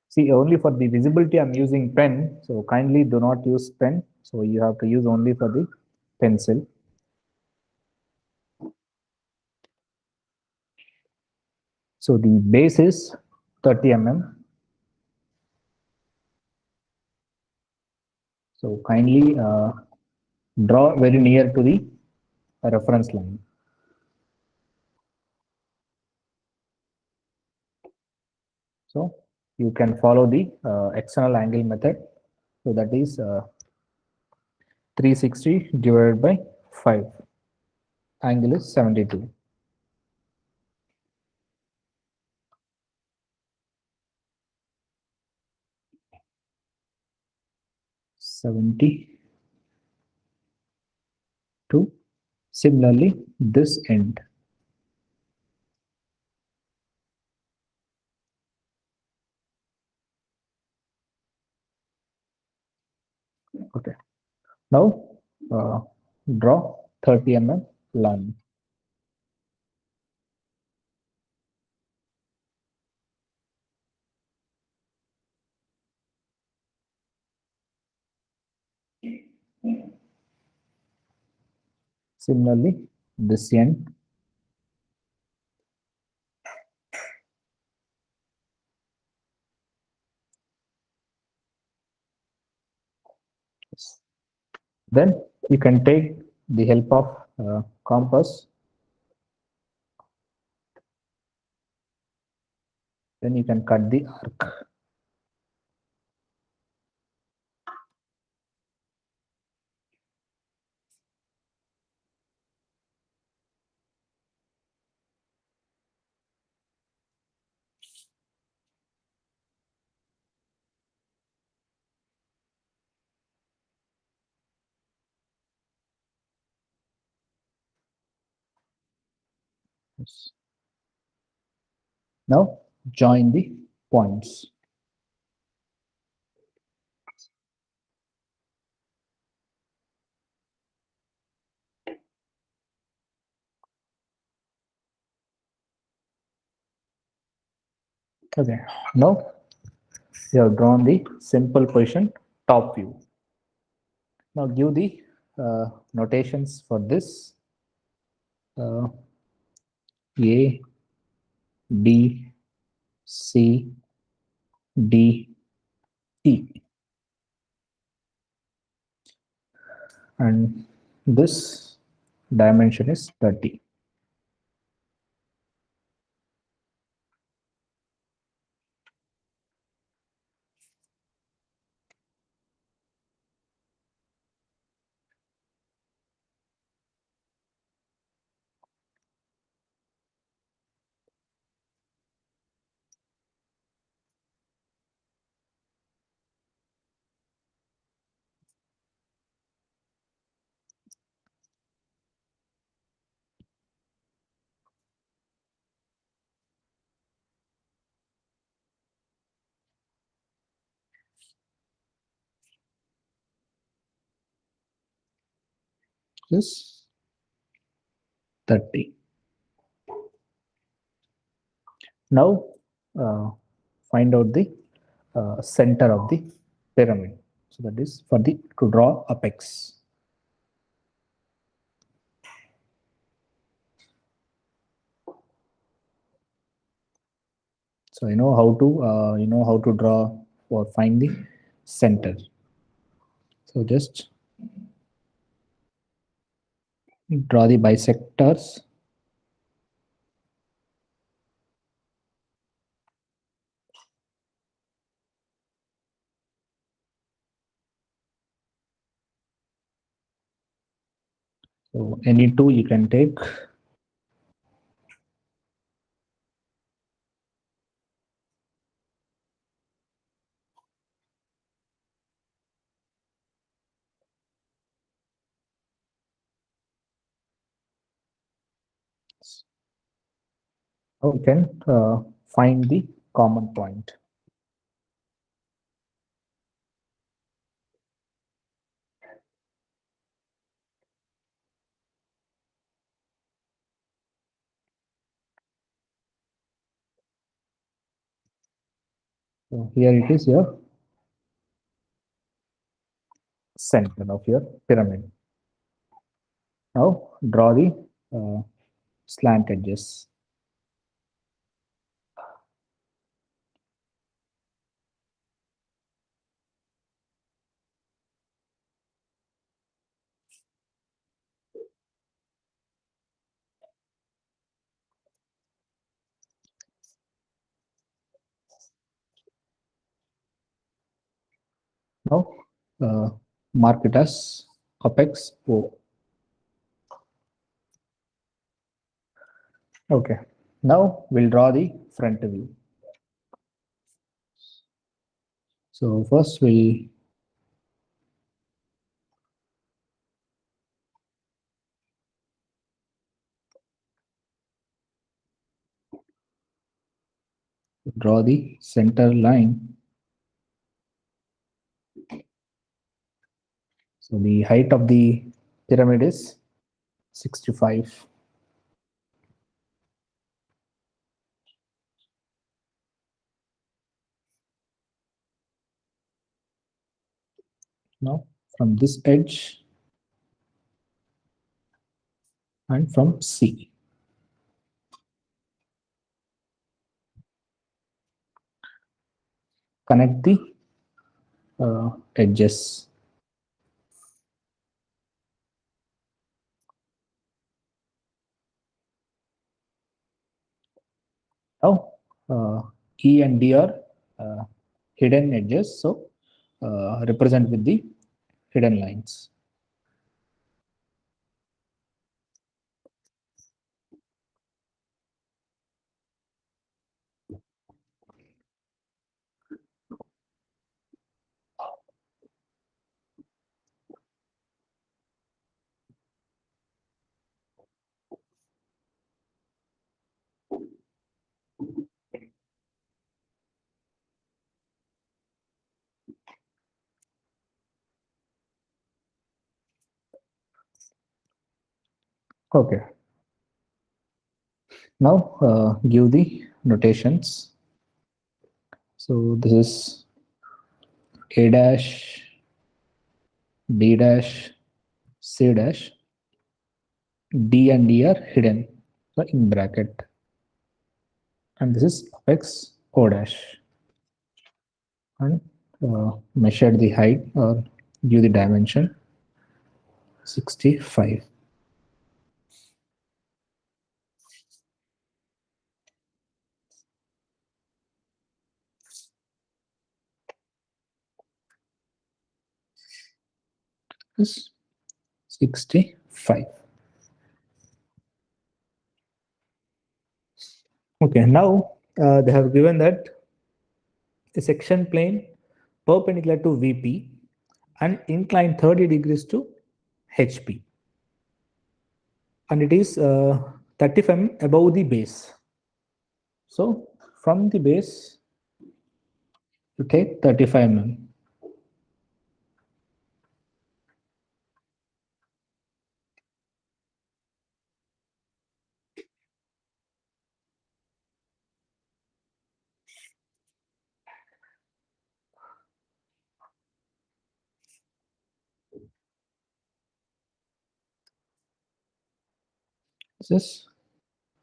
See, only for the visibility, I'm using pen. So kindly do not use pen. So you have to use only for the pencil. So the base is 30 mm. So kindly draw very near to the reference line. So you can follow the external angle method. So that is 360 divided by 5. Angle is 72. Similarly, this end. Okay. Now draw 30 mm line. Similarly, this end. Then you can take the help of compass. Then you can cut the arc. Yes. Now join the points. Okay. Now you have drawn the simple position top view. Now give the notations for this. A, B, C, D, E. And this dimension is 30. Is 30. Now find out the center of the pyramid. So that is for the to draw apex. So you know how to draw or find the center. So just draw the bisectors. So any two you can take. we can find the common point. So here it is, your center of your pyramid. Now draw the slant edges. Now mark it as apex O. Okay. Now we'll draw the front view. So first we'll draw the center line. So the height of the pyramid is 65. Now from this edge and from C. Connect the edges. Now E and D are hidden edges, so represent with the hidden lines. Okay. Now give the notations. So this is A dash, D dash, C dash, D and E are hidden, so in bracket. And this is apex O dash. And measure the height or give the dimension 65. Is 65. Okay, now they have given that a section plane perpendicular to VP and inclined 30 degrees to HP. And it is 35 mm above the base. So from the base, you take 35 mm. This is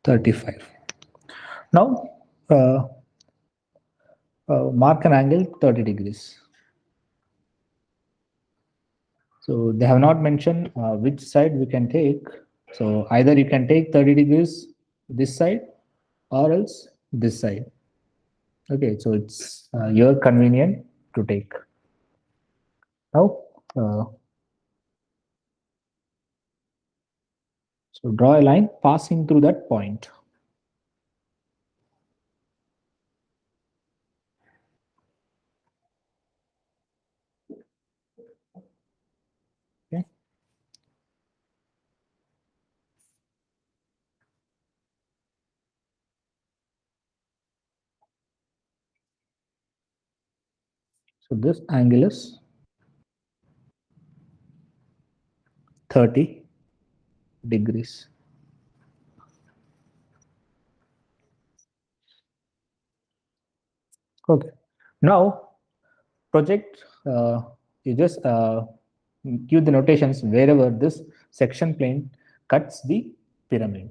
35. Now mark an angle 30 degrees. So they have not mentioned which side we can take. So either you can take 30 degrees this side or else this side. Okay, so it's your convenient to take. Now, so draw a line passing through that point. Okay. So this angle is 30 degrees. Okay. Now project, you just give the notations wherever this section plane cuts the pyramid.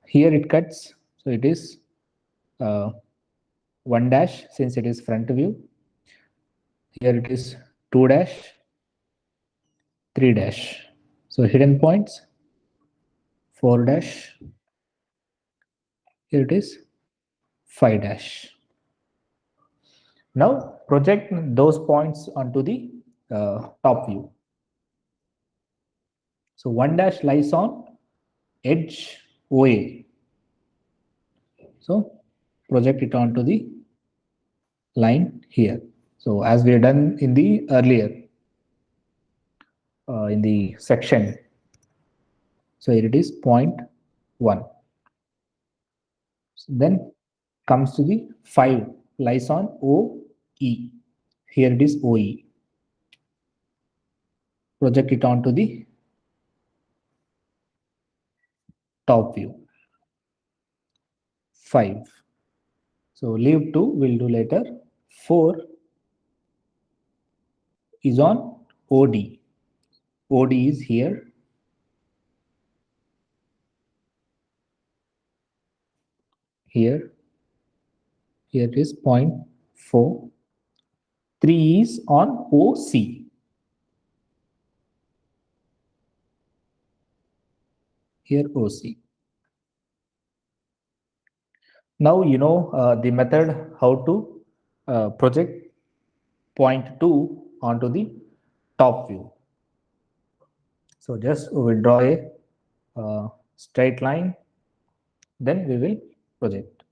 Here it cuts, so it is 1 dash since it is front view. Here it is 2 dash, 3 dash. So hidden points 4 dash. Here it is 5 dash. Now project those points onto the top view. So 1 dash lies on edge OA. So project it onto the line here. So as we have done in the earlier in the section. So here it is 0.1. So then comes to the 5 lies on OE. Here it is OE. Project it onto the top view. 5. So leave 2, we'll do later. 4 is on OD. OD is here. Here. Here it is 0.4. 3 is on OC. Here OC. Now you know the method how to project point 2 onto the top view. So just we will draw a straight line, then we will project.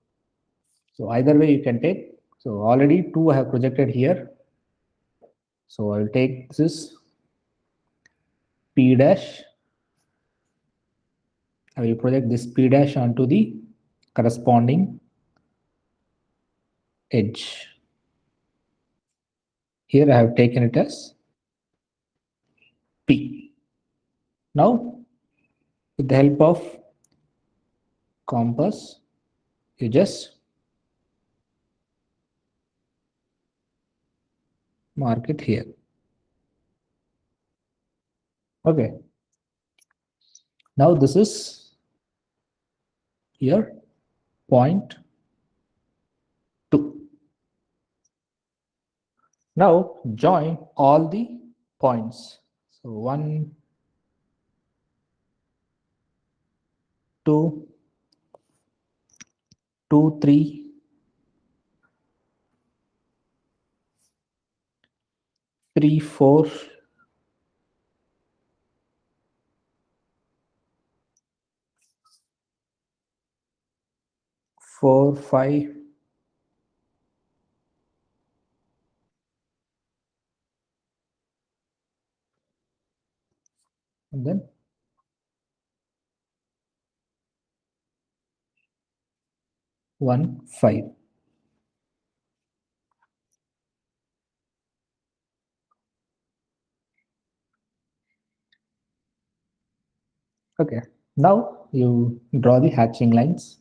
So either way you can take. So already 2 I have projected here. So I will take this P dash. I will project this P dash onto the corresponding edge. Here I have taken it as P. Now with the help of compass, you just mark it here. Okay. Now this is your point 2. Now join all the points. So 1, 2, 2, 3, 3, 4, 4, 5, and then 1, 5. Okay. Now you draw the hatching lines.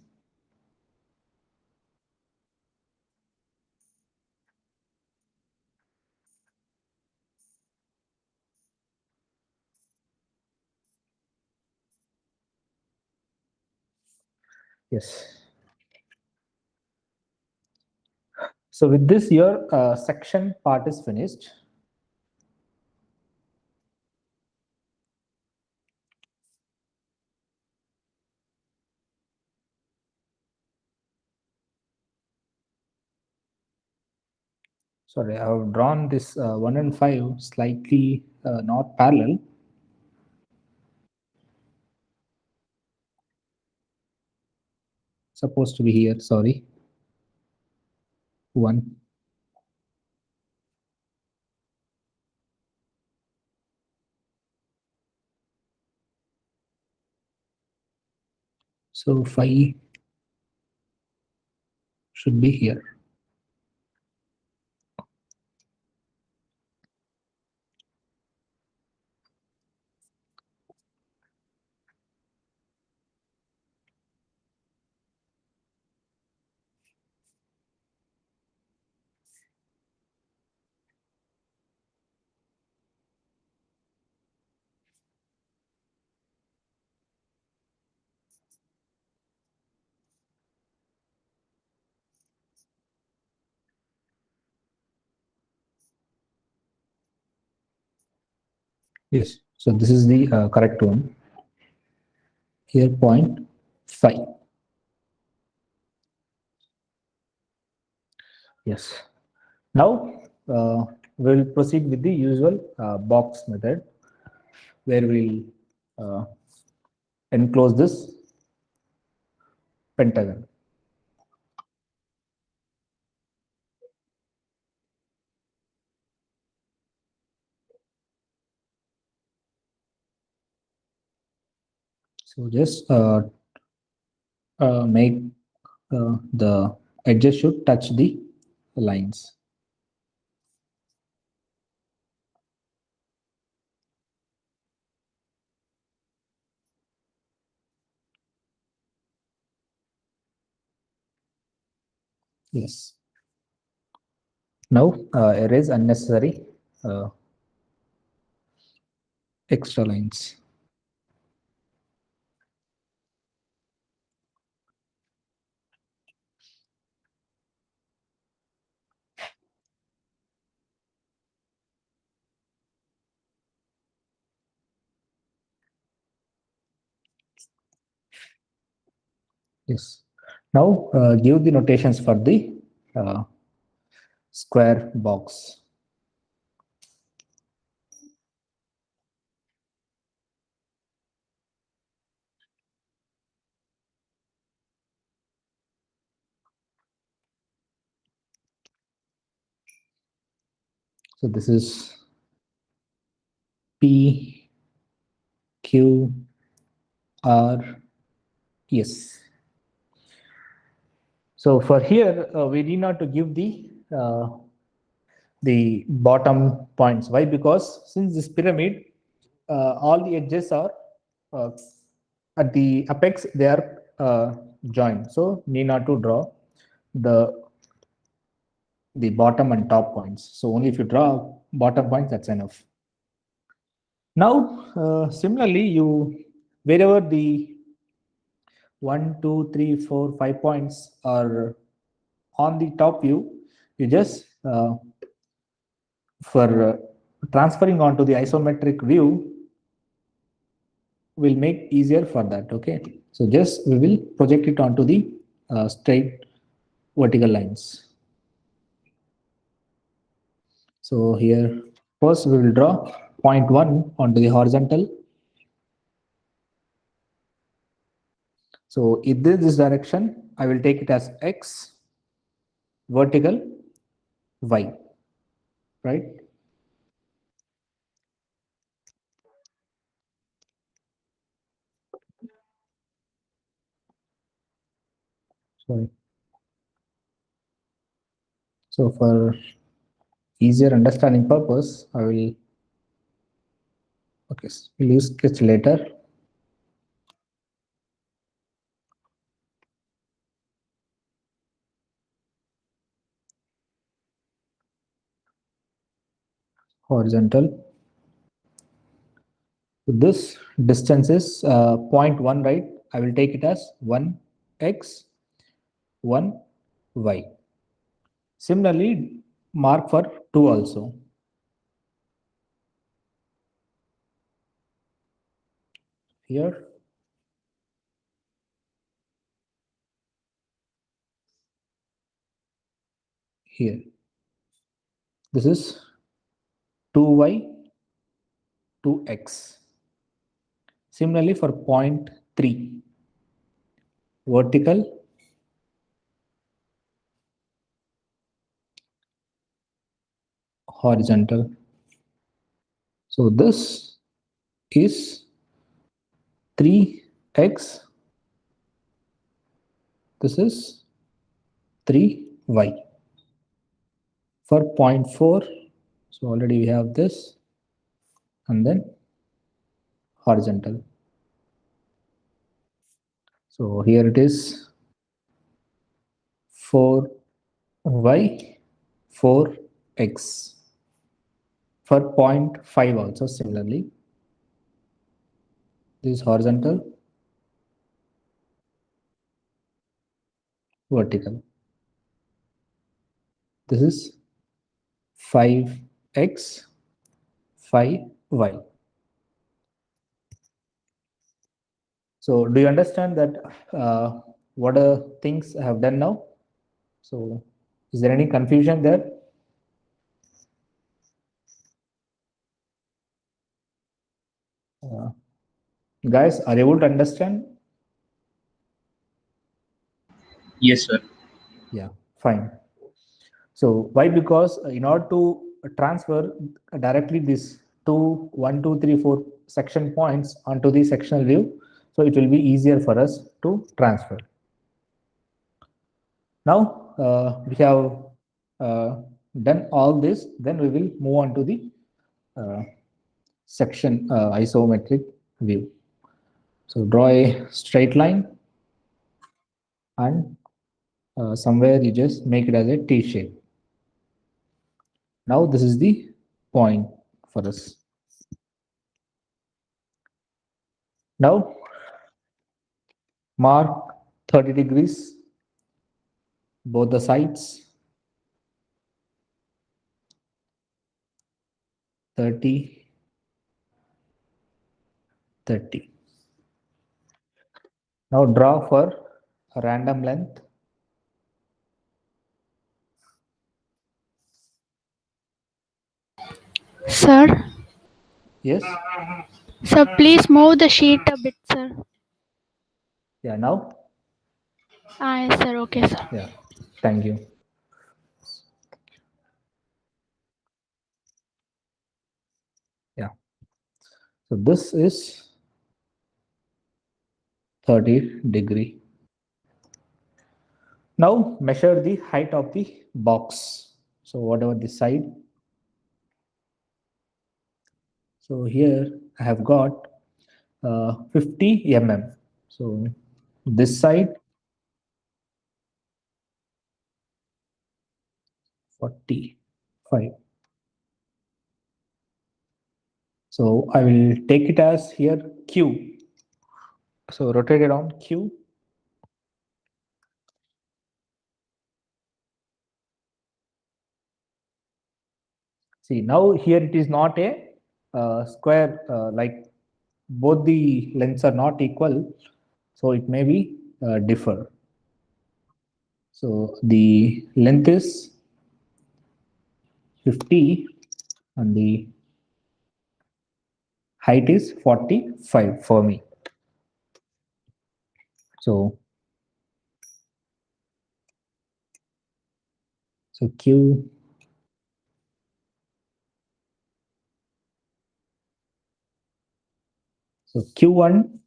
Yes. So with this, your section part is finished. Sorry, I have drawn this 1 and 5 slightly not parallel. Supposed to be here, sorry. 1. So 5 should be here. Yes. So this is the correct one. Here 0.5. Yes. Now we'll proceed with the usual box method, where we'll uh, enclose this pentagon. So just make the edges should touch the lines. Yes. Now erase unnecessary uh, extra lines. Yes. Now give the notations for the uh, square box. So this is P, Q, R, S. So for here, we need not to give the bottom points. Why? Because since this pyramid, all the edges are uh, at the apex, they are joined. So need not to draw the bottom and top points. So only if you draw bottom points, that's enough. Now, similarly, you wherever the 1, 2, 3, 4, 5 points are on the top view, you just for transferring onto the isometric view will make easier for that. Okay, so just we will project it onto the straight vertical lines. So here first we will draw 0.1 onto the horizontal. So in this direction, I will take it as x, vertical y, right? Sorry. So for easier understanding purpose, I will we'll use sketch later. Horizontal. So this distance is 0.1, right? I will take it as 1x, 1y. Similarly, mark for 2 also. Here, here. This is 2y, 2x. Similarly for 0.3, vertical, horizontal. So this is 3x, this is 3y. For 0.4, so already we have this, and then horizontal. So here it is 4y, 4x. For 0.5 also similarly, this is horizontal, vertical. This is 5x, 5y. So do you understand that what are things I have done now? So is there any confusion there? Guys, are you able to understand? Yes, sir. Yeah, fine. So why? Because in order to transfer directly this 2, 1, 2, 3, 4 section points onto the sectional view, so it will be easier for us to transfer. Now we have done all this, then we will move on to the section isometric view. So draw a straight line and somewhere you just make it as a T shape. Now this is the point for us. Now mark 30 degrees both the sides, 30, 30. Now draw for a random length. Sir. Yes. Sir, please move the sheet a bit, sir. Yeah. Now. Yes, sir. Okay, sir. Yeah. Thank you. Yeah. So this is 30-degree. Now measure the height of the box. So whatever the side. So here I have got 50 mm. So this side 45. So I will take it as here Q. So rotate it on Q. See, now here it is not a square, like both the lengths are not equal. So it may be differ. So the length is 50 and the height is 45 for me. So Q so Q1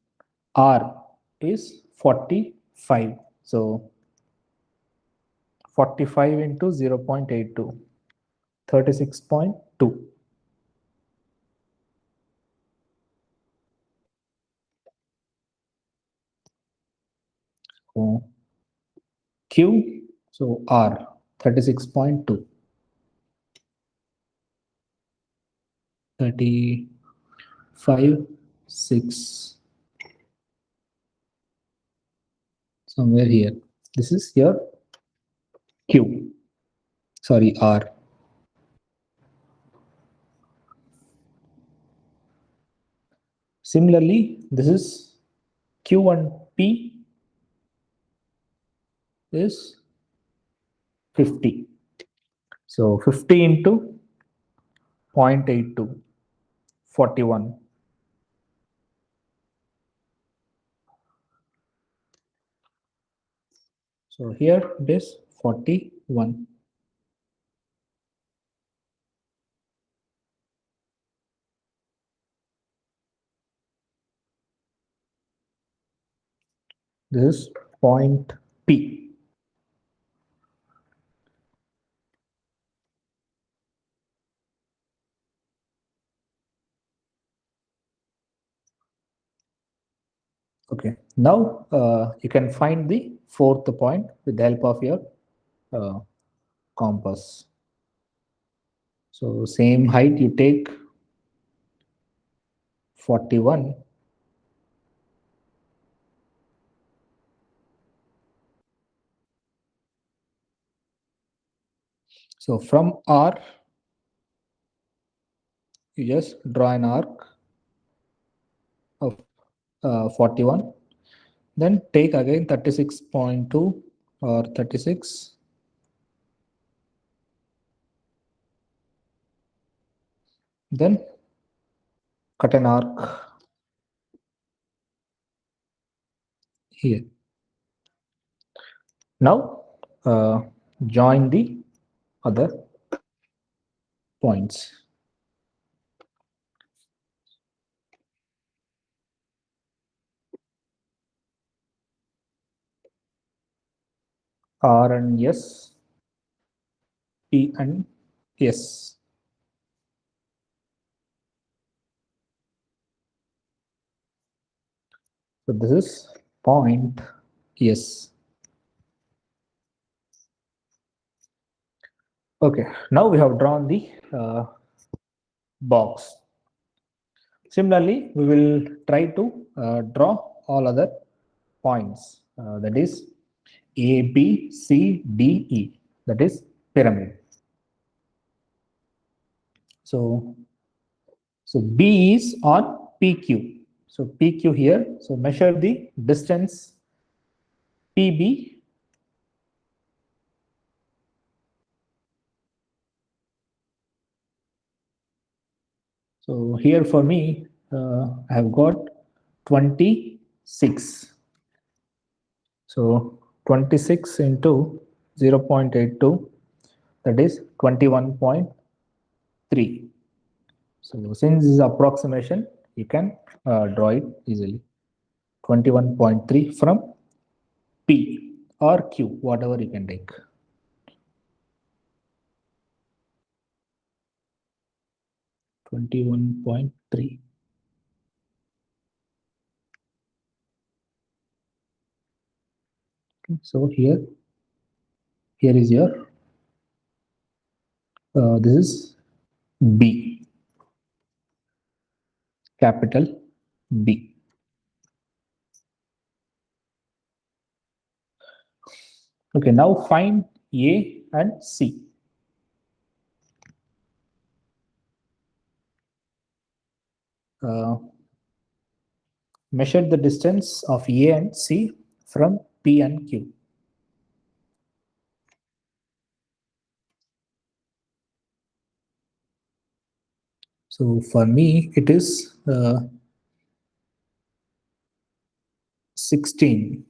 R is 45. So 45 into 0.82, 36.2. So Q, so R, 36.2. 35, 6. Somewhere here. This is your Q. Sorry, R. Similarly, this is Q1P is 50. So 50 into 0.82, 41. So here it is 41. This is point P. Okay, now you can find the fourth point with the help of your compass. So same height you take 41. So from R, you just draw an arc of 41. Then take again 36.2 or 36. Then cut an arc here. Now join the other points. R and S, P and S. So this is point S. Okay, now we have drawn the box. Similarly, we will try to draw all other points. That is A, B, C, D, E. That is pyramid. So B is on PQ. So PQ here. So measure the distance PB. So here for me, I have got 26. So 26 into 0.82, that is 21.3. So since this is approximation, you can draw it easily. 21.3 from P or Q, whatever you can take. .3. Okay, so here is your this is B, capital B. Okay, now find A and C. Measure the distance of A and C from P and Q. So for me, it is 16.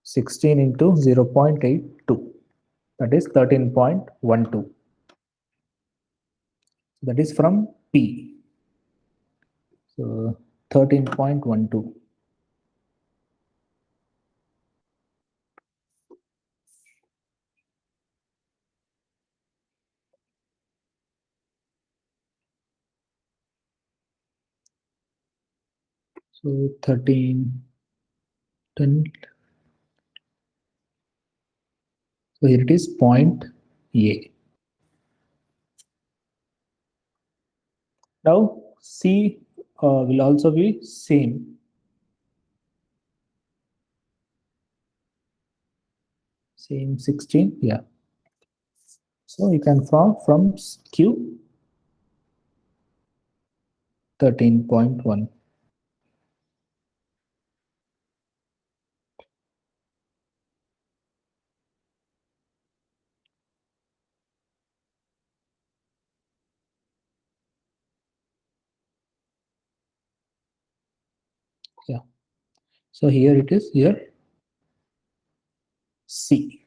16 into 0.82. That is 13.12. That is from P. So 13.12. So 13, 10. So here it is point A. Now C will also be same. Same 16, yeah. So you can form from Q 13.1. Yeah. So here it is here C.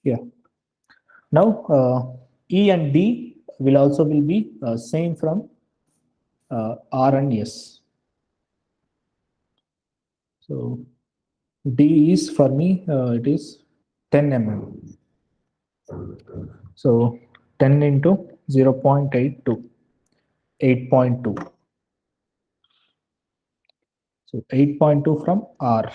Yeah. Now E and D will be same from R and S. So D is for me it is 10 mm. So 10 into 0.82, 8.2. So 8.2 from R.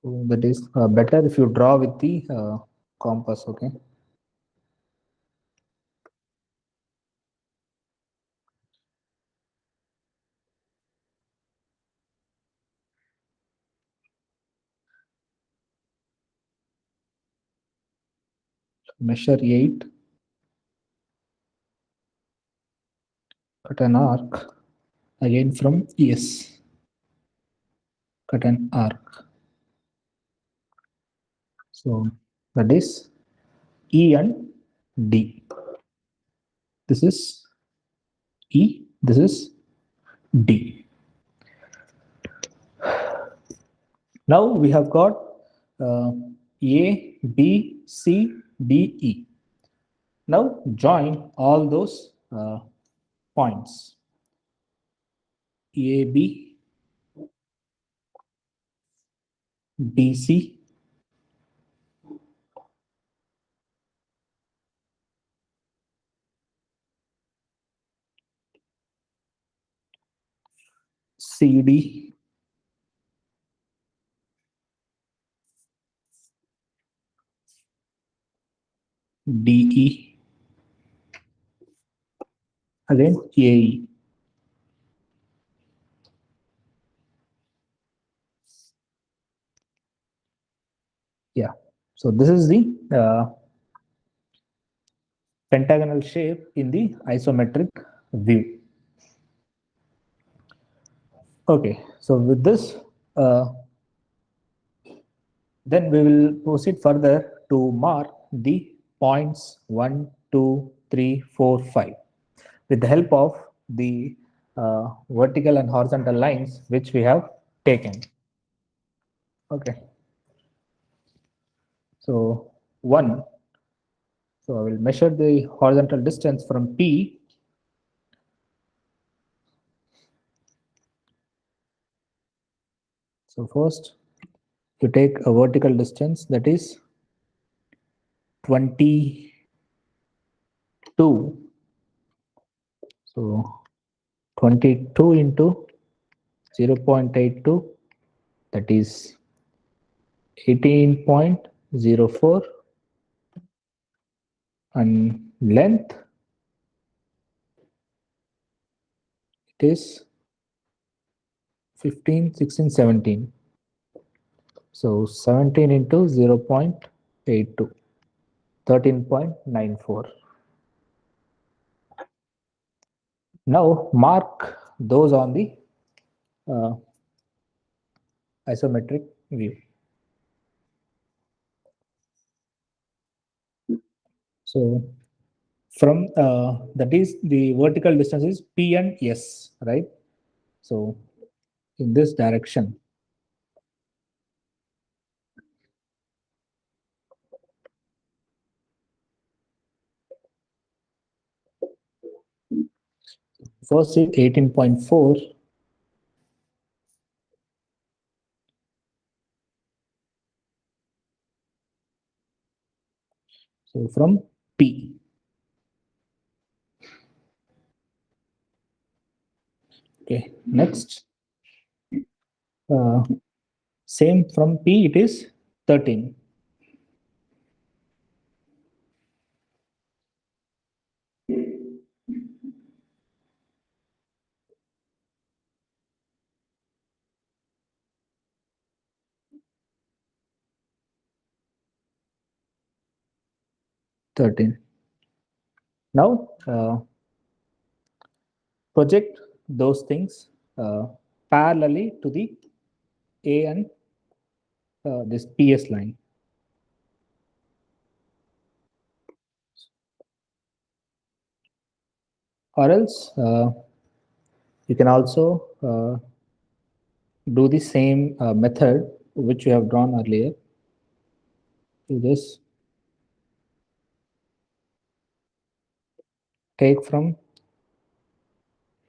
So that is better if you draw with the compass. Okay. measure 8, cut an arc again from S, cut an arc. So that is E and D. This is E, this is D. Now we have got A, B, C, D, E. Now join all those points. AB, BC, CD, DE, again AE. Yeah, so this is the pentagonal shape in the isometric view. Okay, so with this, then we will proceed further to mark the points 1, 2, 3, 4, 5 with the help of the vertical and horizontal lines which we have taken. Okay. So 1. So I will measure the horizontal distance from P. So first you take a vertical distance, that is 22. So 22 into 0.82, that is 18.04, and length it is 15, 16, 17. So 17 into 0.82, 13.94. Now mark those on the isometric view. So from that is the vertical distance is P and S, right? So in this direction, first is 18.4. So from P. Okay, next. Same from P, it is 13. Now project those things parallelly to the A and this PS line. Or else you can also do the same method which you have drawn earlier. You just take from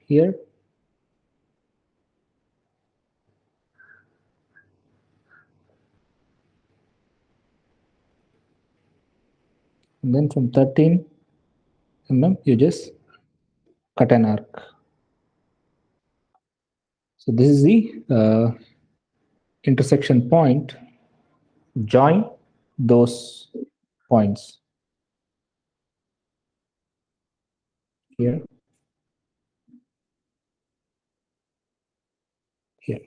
here and then from 13 mm you just cut an arc. So this is the intersection point. Join those points here, here.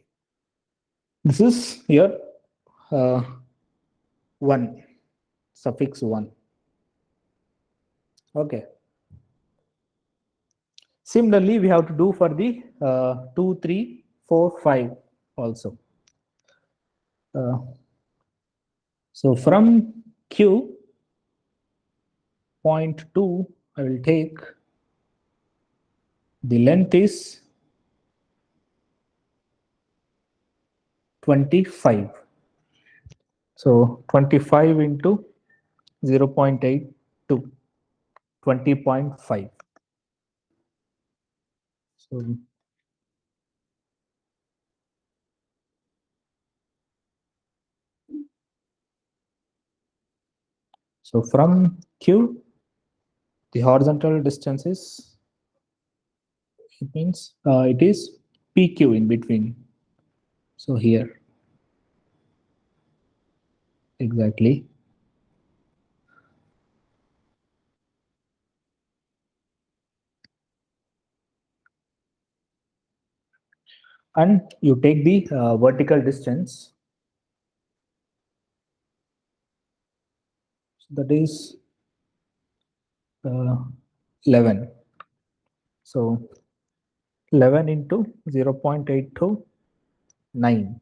This is your 1, suffix 1. Okay. Similarly, we have to do for the 2, 3, 4, 5 also. So from Q, point 2, I will take the length is 25. So 25 into 0.82, 20.5. So from Q, the horizontal distance is, it means it is PQ in between. So here, exactly. And you take the vertical distance. So that is 11. So 11 into 0.82, 9.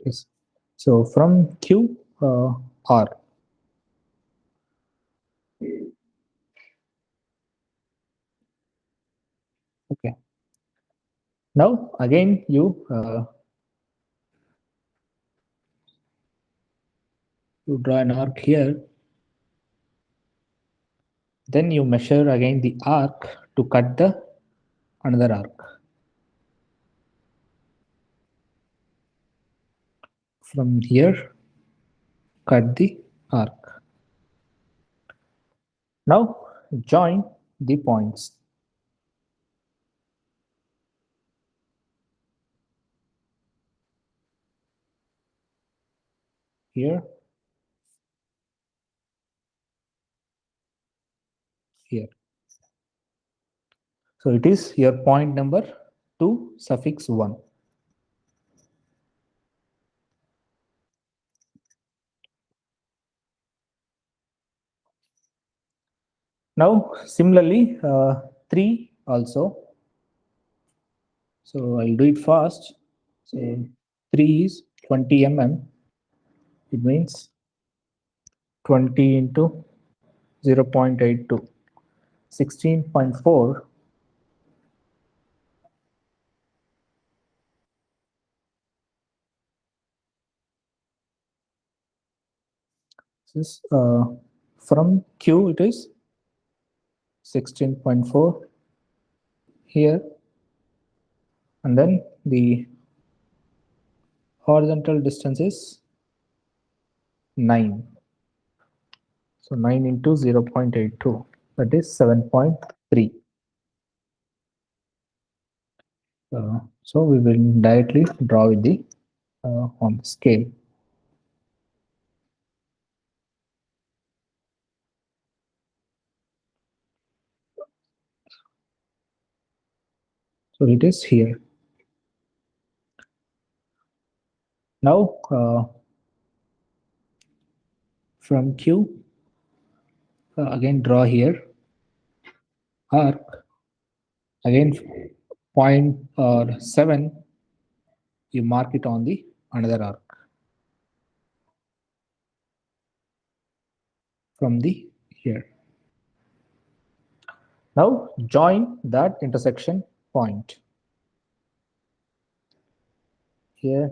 Yes. So from Q, R. Okay. Now again you draw an arc here. Then you measure again the arc to cut the another arc. From here, cut the arc. Now join the points. Here, here. So it is your point number 2 suffix 1. Now similarly 3 also. So I'll do it fast. So 3 is 20 mm. It means 20 into 0.82, 16.4. This from Q it is 16.4 here, and then the horizontal distance is 9. So 9 into 0.82, that is 7.3. So we will directly draw with the on the scale. So it is here. Now from Q, again draw here arc. Again point or 7, you mark it on the another arc from the here. Now join that intersection point here,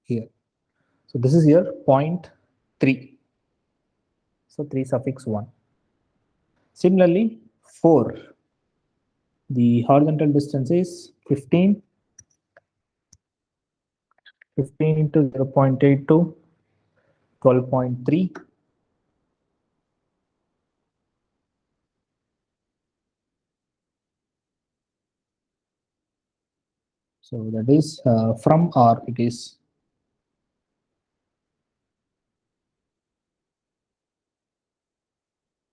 here. So this is your point 3. So 3 suffix 1. Similarly 4, the horizontal distance is 15. 15 into 0.82, 12.3. So that is from R, it is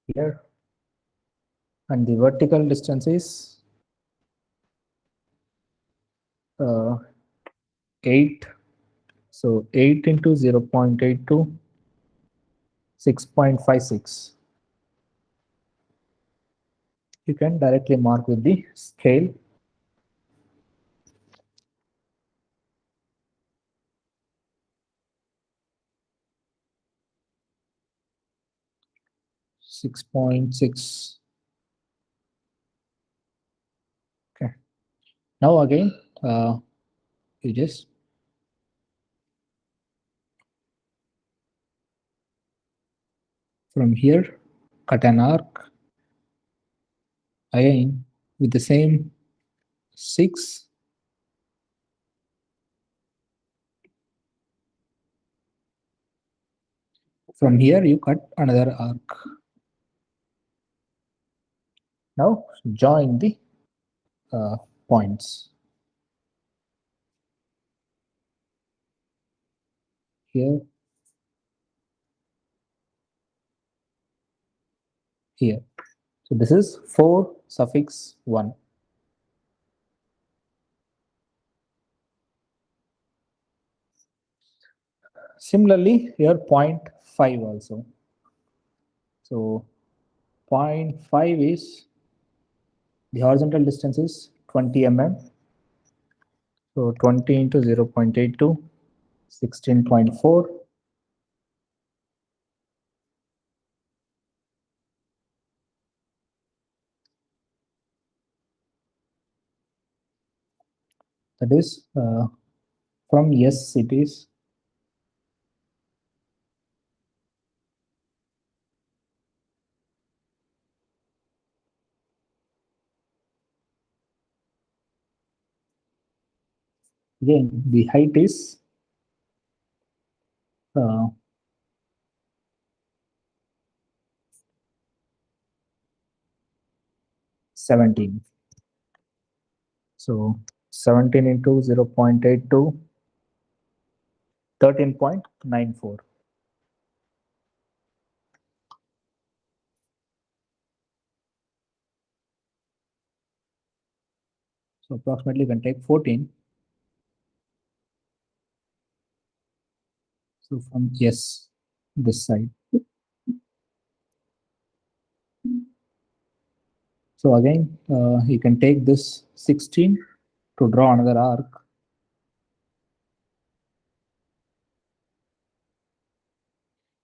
here, and the vertical distance is 8. So 8 into 0.82, 6.56. You can directly mark with the scale. .6. Okay. Now again, you just from here cut an arc again with the same 6. From here you cut another arc. Now join the points here, here. So this is 4 suffix 1. Similarly, here 0.5 also. So 0.5 is the horizontal distance is 20 mm. So 20 into 0.82, 16.4. That is from yes cities. Again, the height is 17. So 17 into 0.82, 13.94. So approximately you can take 14. So from yes, this side. So again, you can take this 16 to draw another arc.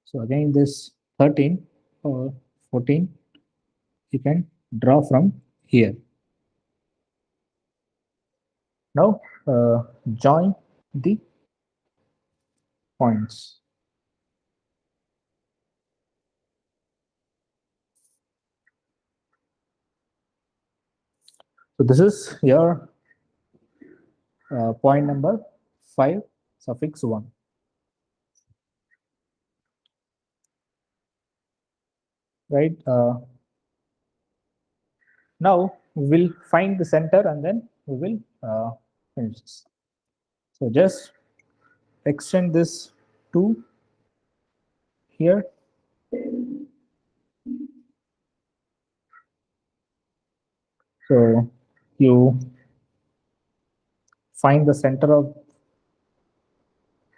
So again, this 13 or 14, you can draw from here. Now join the points. So this is your point number 5 suffix 1. Right. Now we will find the center and then we will finish this. So just extend this to here. So you find the center of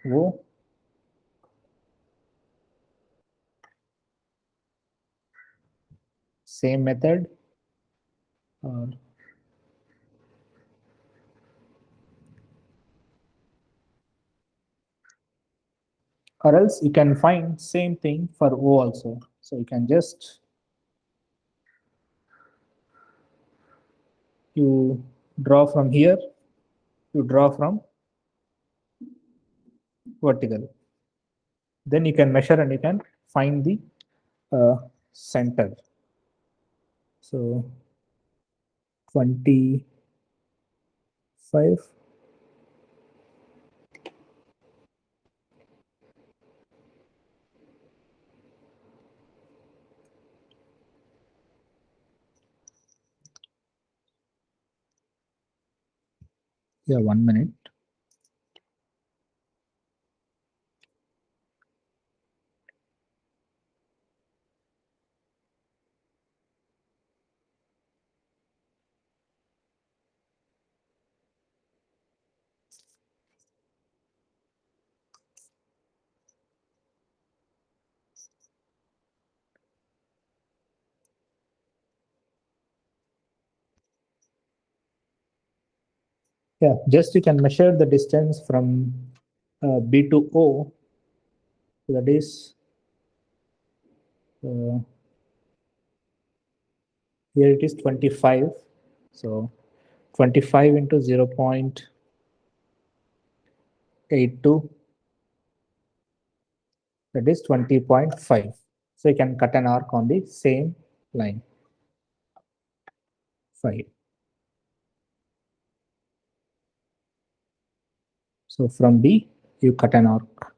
O. Same method. Or else you can find same thing for O also. So you can just you draw from here, you draw from vertical. Then you can measure and you can find the center. So 25. Yeah, 1 minute. Yeah, just you can measure the distance from B to O. So that is here it is 25. So 25 into 0.82, that is 20.5. So you can cut an arc on the same line. 5. So from B, you cut an arc.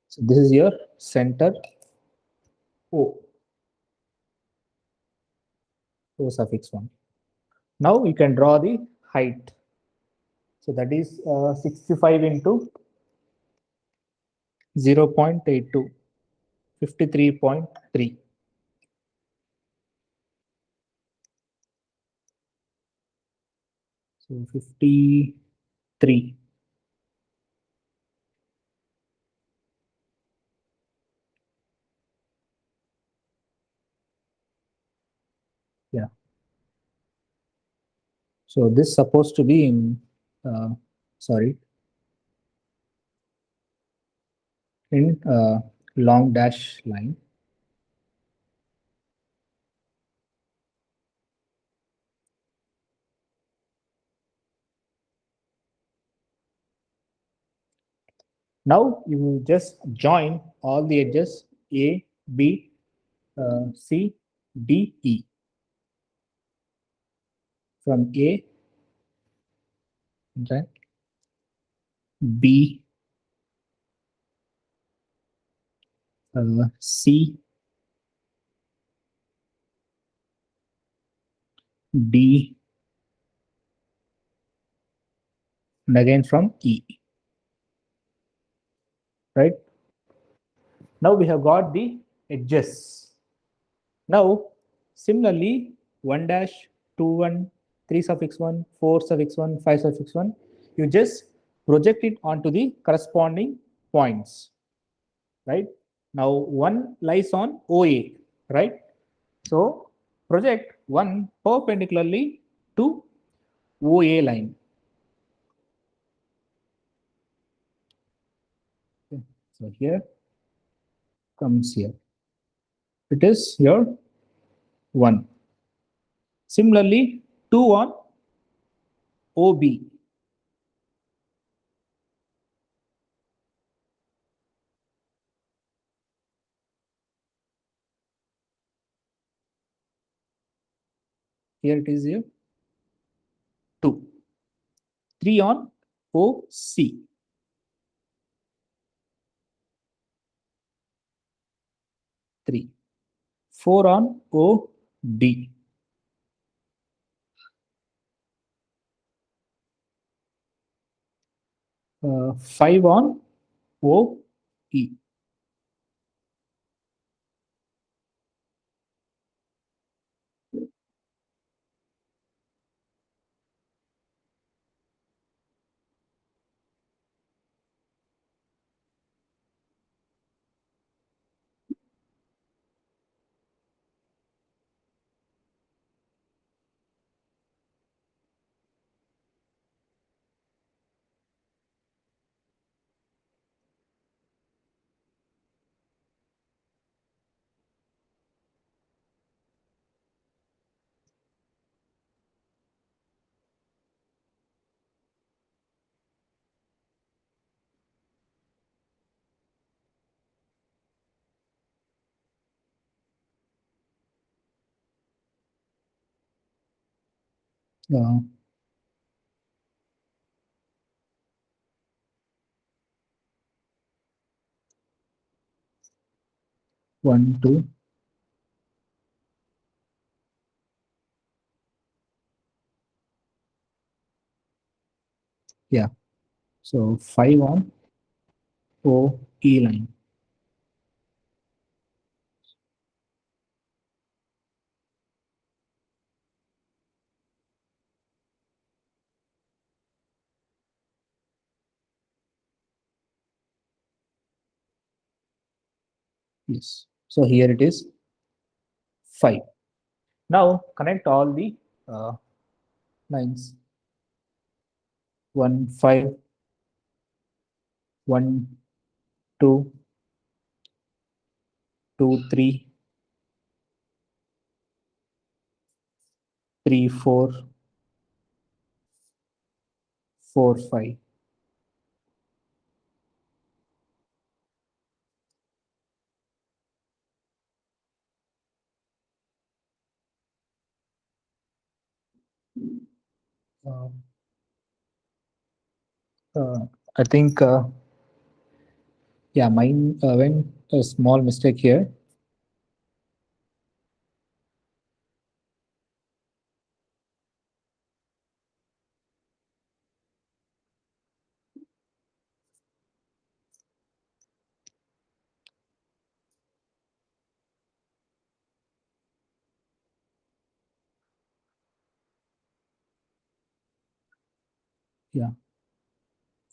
So this is your center O, O suffix 1. Now you can draw the height. So that is 65 into 0.82, 53.3. So 53. Yeah. So this supposed to be in, sorry, in long dash line. Now you will just join all the edges A, B, C, D, E. From A, then B, C, D, and again from E. Right? Now we have got the edges. Now, similarly, 1 dash, 2 1, 3 suffix 1, 4 suffix 1, 5 suffix 1, you just project it onto the corresponding points. Right? Now, 1 lies on OA. Right? So, project 1 perpendicularly to OA line. Okay. So, here comes here. It is your 1. Similarly, 2 on OB. Here it is here 2. 3 on OC. 3. 4 on OD. 5 on OE. 1, 2, Yeah. So 5 on OE line. Yes. So here it is 5. Now connect all the lines. 1, 5, 1, 2, 2, 3, 3, 4, 4, 5. Uh, I think, yeah, mine went a small mistake here. Yeah,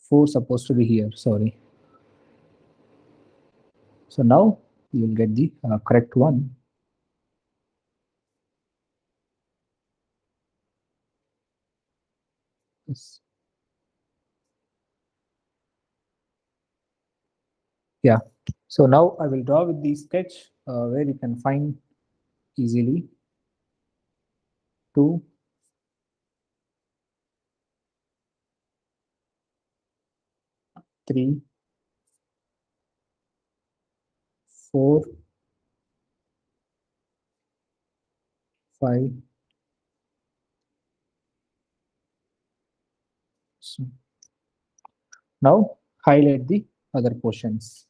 4 supposed to be here. Sorry. So now you will get the correct one. Yes. Yeah. So now I will draw with the sketch where you can find easily 2, 3, 4, 5. So now highlight the other portions.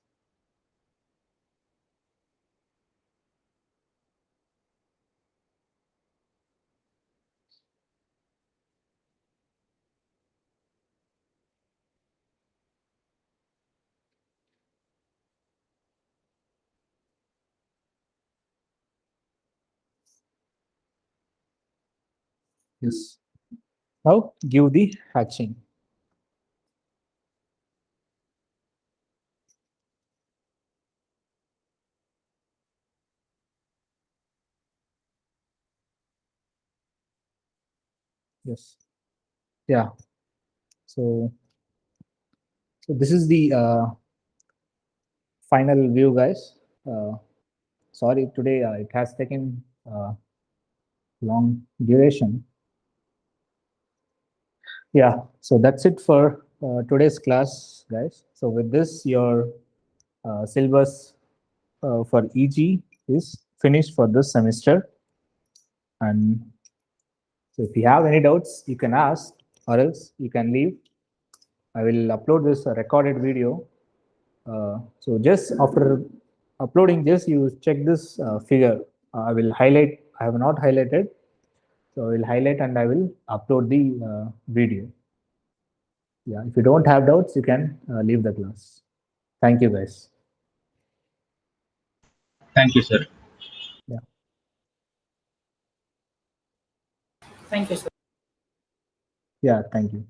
Yes. Now give the hatching. Yes. Yeah. So this is the final view, guys. Sorry, today it has taken long duration. Yeah, so that's it for today's class, guys. So with this, your syllabus for EG is finished for this semester. And so if you have any doubts, you can ask, or else you can leave. I will upload this recorded video. So just after uploading this, you check this figure. I will highlight. I have not highlighted. So I will highlight and I will upload the video. Yeah, if you don't have doubts, you can leave the class. Thank you, guys. Thank you, sir. Yeah. Thank you, sir. Yeah, thank you.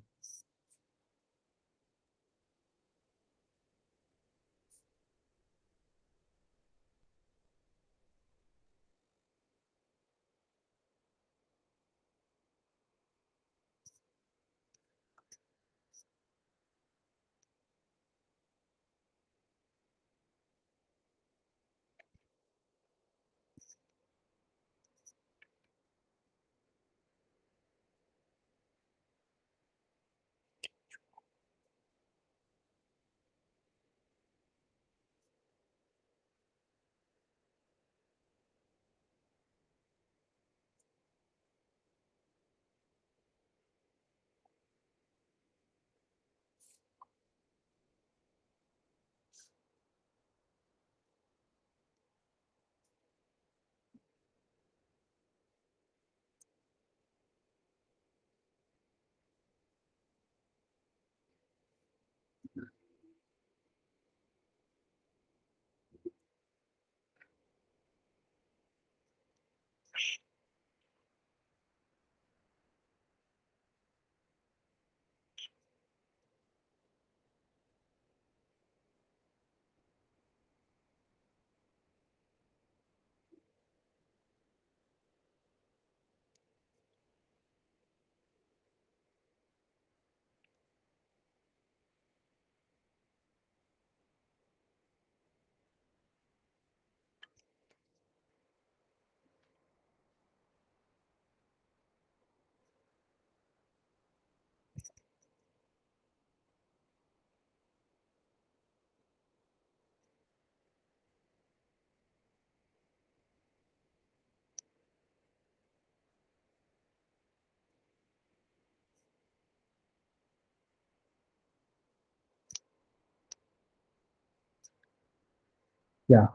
Yeah,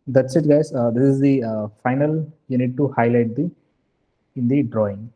that's it, guys. This is the final you need to highlight the in the drawing.